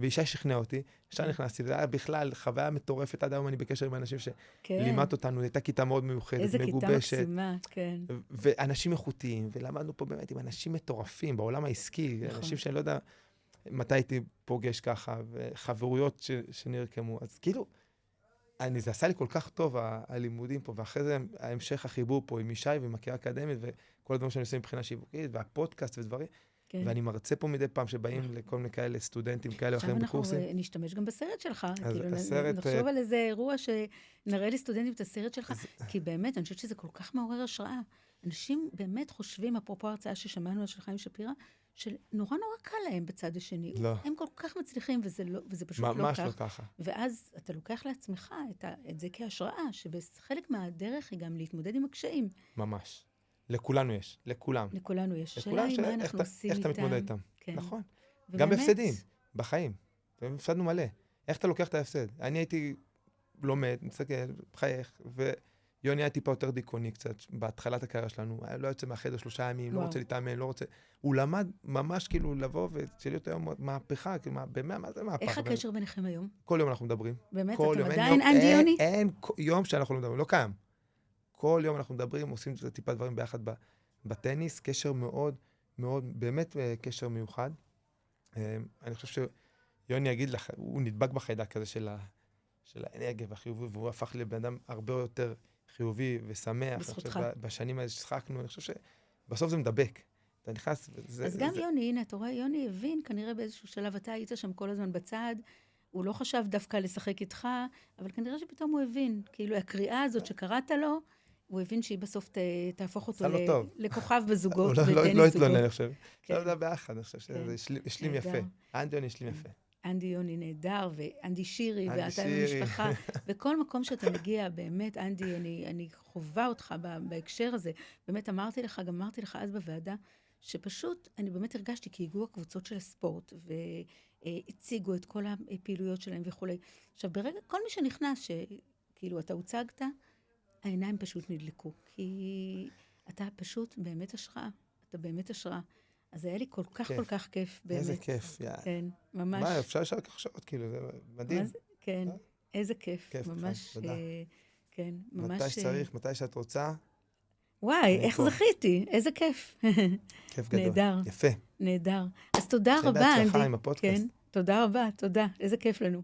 B: וישי שכנע אותי, ישר נכנסתי, וזה היה בכלל חוויה מטורפת, עד היום אני בקשר עם אנשים שלימד אותנו, הייתה כיתה מאוד מיוחדת, מגובשת. איזה כיתה מקסימה, כן. ואנשים איכותיים, ולמדנו פה באמת עם אנשים מטורפים, בעולם העסקי, אנשים שאני לא יודע מתי הייתי פוגש ככה, וחברויות שנרקמו, אז כאילו, זה עשה לי כל כך טוב, הלימודים פה, ואחרי זה ההמשך החיבור פה עם ישי ועם הקהילה האקדמית, וכל הדברים שאני עושה מבחינה שיווקית, והפודקאסט ודברים, ואני מרצה פה מדי פעם שבאים לכל מיני כאלה סטודנטים, כאלה אחרים בקורסים.
A: עכשיו אנחנו נשתמש גם בסרט שלך, נחשוב על איזה אירוע שנראה לסטודנטים את הסרט שלך, כי באמת, אני חושבת שזה כל כך מעורר השראה. אנשים באמת חושבים, אפרופו הרצאה ששמענו על של חיים שפירא, שנורא קל להם בצד השני.
B: לא.
A: הם כל כך מצליחים, וזה פשוט לא כך.
B: ממש לא ככה.
A: ואז אתה לוקח לעצמך את זה כהשראה, שבחלק מהדרך היא גם להתמודד עם הקשיים.
B: ממש. לכולנו יש, לכולם.
A: לכולנו יש. שאלה היא מה אנחנו עושים איתם.
B: איך אתה מתמודד איתם.
A: כן.
B: נכון. גם בהפסדים, בחיים. הפסדנו מלא. איך אתה לוקח את ההפסד? אני הייתי לומד, מסתכל, חייך, יוני היה טיפה יותר דיכאוני קצת, בהתחלת הקריירה שלנו, לא יוצא מהחדר 3 ימים, לא רוצה להתאמן, לא רוצה... הוא למד ממש כאילו לבוא ושלהיות היום מהפכה, כאילו, מה זה מהפכה?
A: איך הקשר ביניכם היום?
B: כל יום אנחנו מדברים.
A: באמת? אתם עדיין אנדי יוני?
B: אין יום שאנחנו לא מדברים, לא קיים. כל יום אנחנו מדברים, עושים טיפה דברים ביחד בטניס, קשר מאוד, מאוד, באמת קשר מיוחד. אני חושב שיוני יגיד לך, הוא נדבק בחיידק כזה של האנרגיה והחיובי, והוא הפך לבן אדם הרבה יותר חיובי ושמח.
A: בזכותך.
B: בשנים האלה ששחקנו, אני חושב שבסוף זה מדבק. אתה נכנס וזה...
A: אז גם יוני, הנה, אתה רואה, יוני הבין, כנראה באיזשהו שלב, אתה היית שם כל הזמן בצד, הוא לא חשב דווקא לשחק איתך, אבל כנראה שפתאום הוא הבין, כאילו הקריאה הזאת שקראת לו, הוא הבין שהיא בסוף תהפוך אותו לכוכב בזוגות, בטניס זוגות.
B: לא התלונן, אני חושב. לא יודע ביחד, אני חושב שזה השלים יפה. אנדי יוני השלים יפה.
A: אנדי יוני נהדר, ואנדי שירי, ואתה עם המשפחה, וכל מקום שאתה מגיע, באמת, אנדי, אני חובה אותך בהקשר הזה. באמת אמרתי לך אז בוועדה, שפשוט, אני באמת הרגשתי, כי הגיעו הקבוצות של הספורט, והציגו את כל הפעילויות שלהם וכו'. עכשיו, ברגע, כל מי שנכנס, שכאילו אתה הוצגת, העיניים פשוט נדלקו, כי אתה פשוט באמת השראה. אתה באמת השראה. אז היה לי כל כך כיף, באמת.
B: איזה כיף, יאללה.
A: כן, ממש.
B: מה, אפשר לשאול כך שעות, כאילו, זה מדהים.
A: כן, איזה כיף.
B: כיף,
A: ממש,
B: תודה.
A: כן, ממש...
B: מתי שצריך, מתי שאת רוצה.
A: וואי, איך זכיתי, איזה כיף.
B: כיף גדול.
A: נהדר.
B: יפה.
A: נהדר. אז תודה רבה, אנדי.
B: בהצלחה עם הפודקאסט.
A: כן, תודה רבה, תודה. איזה כיף לנו.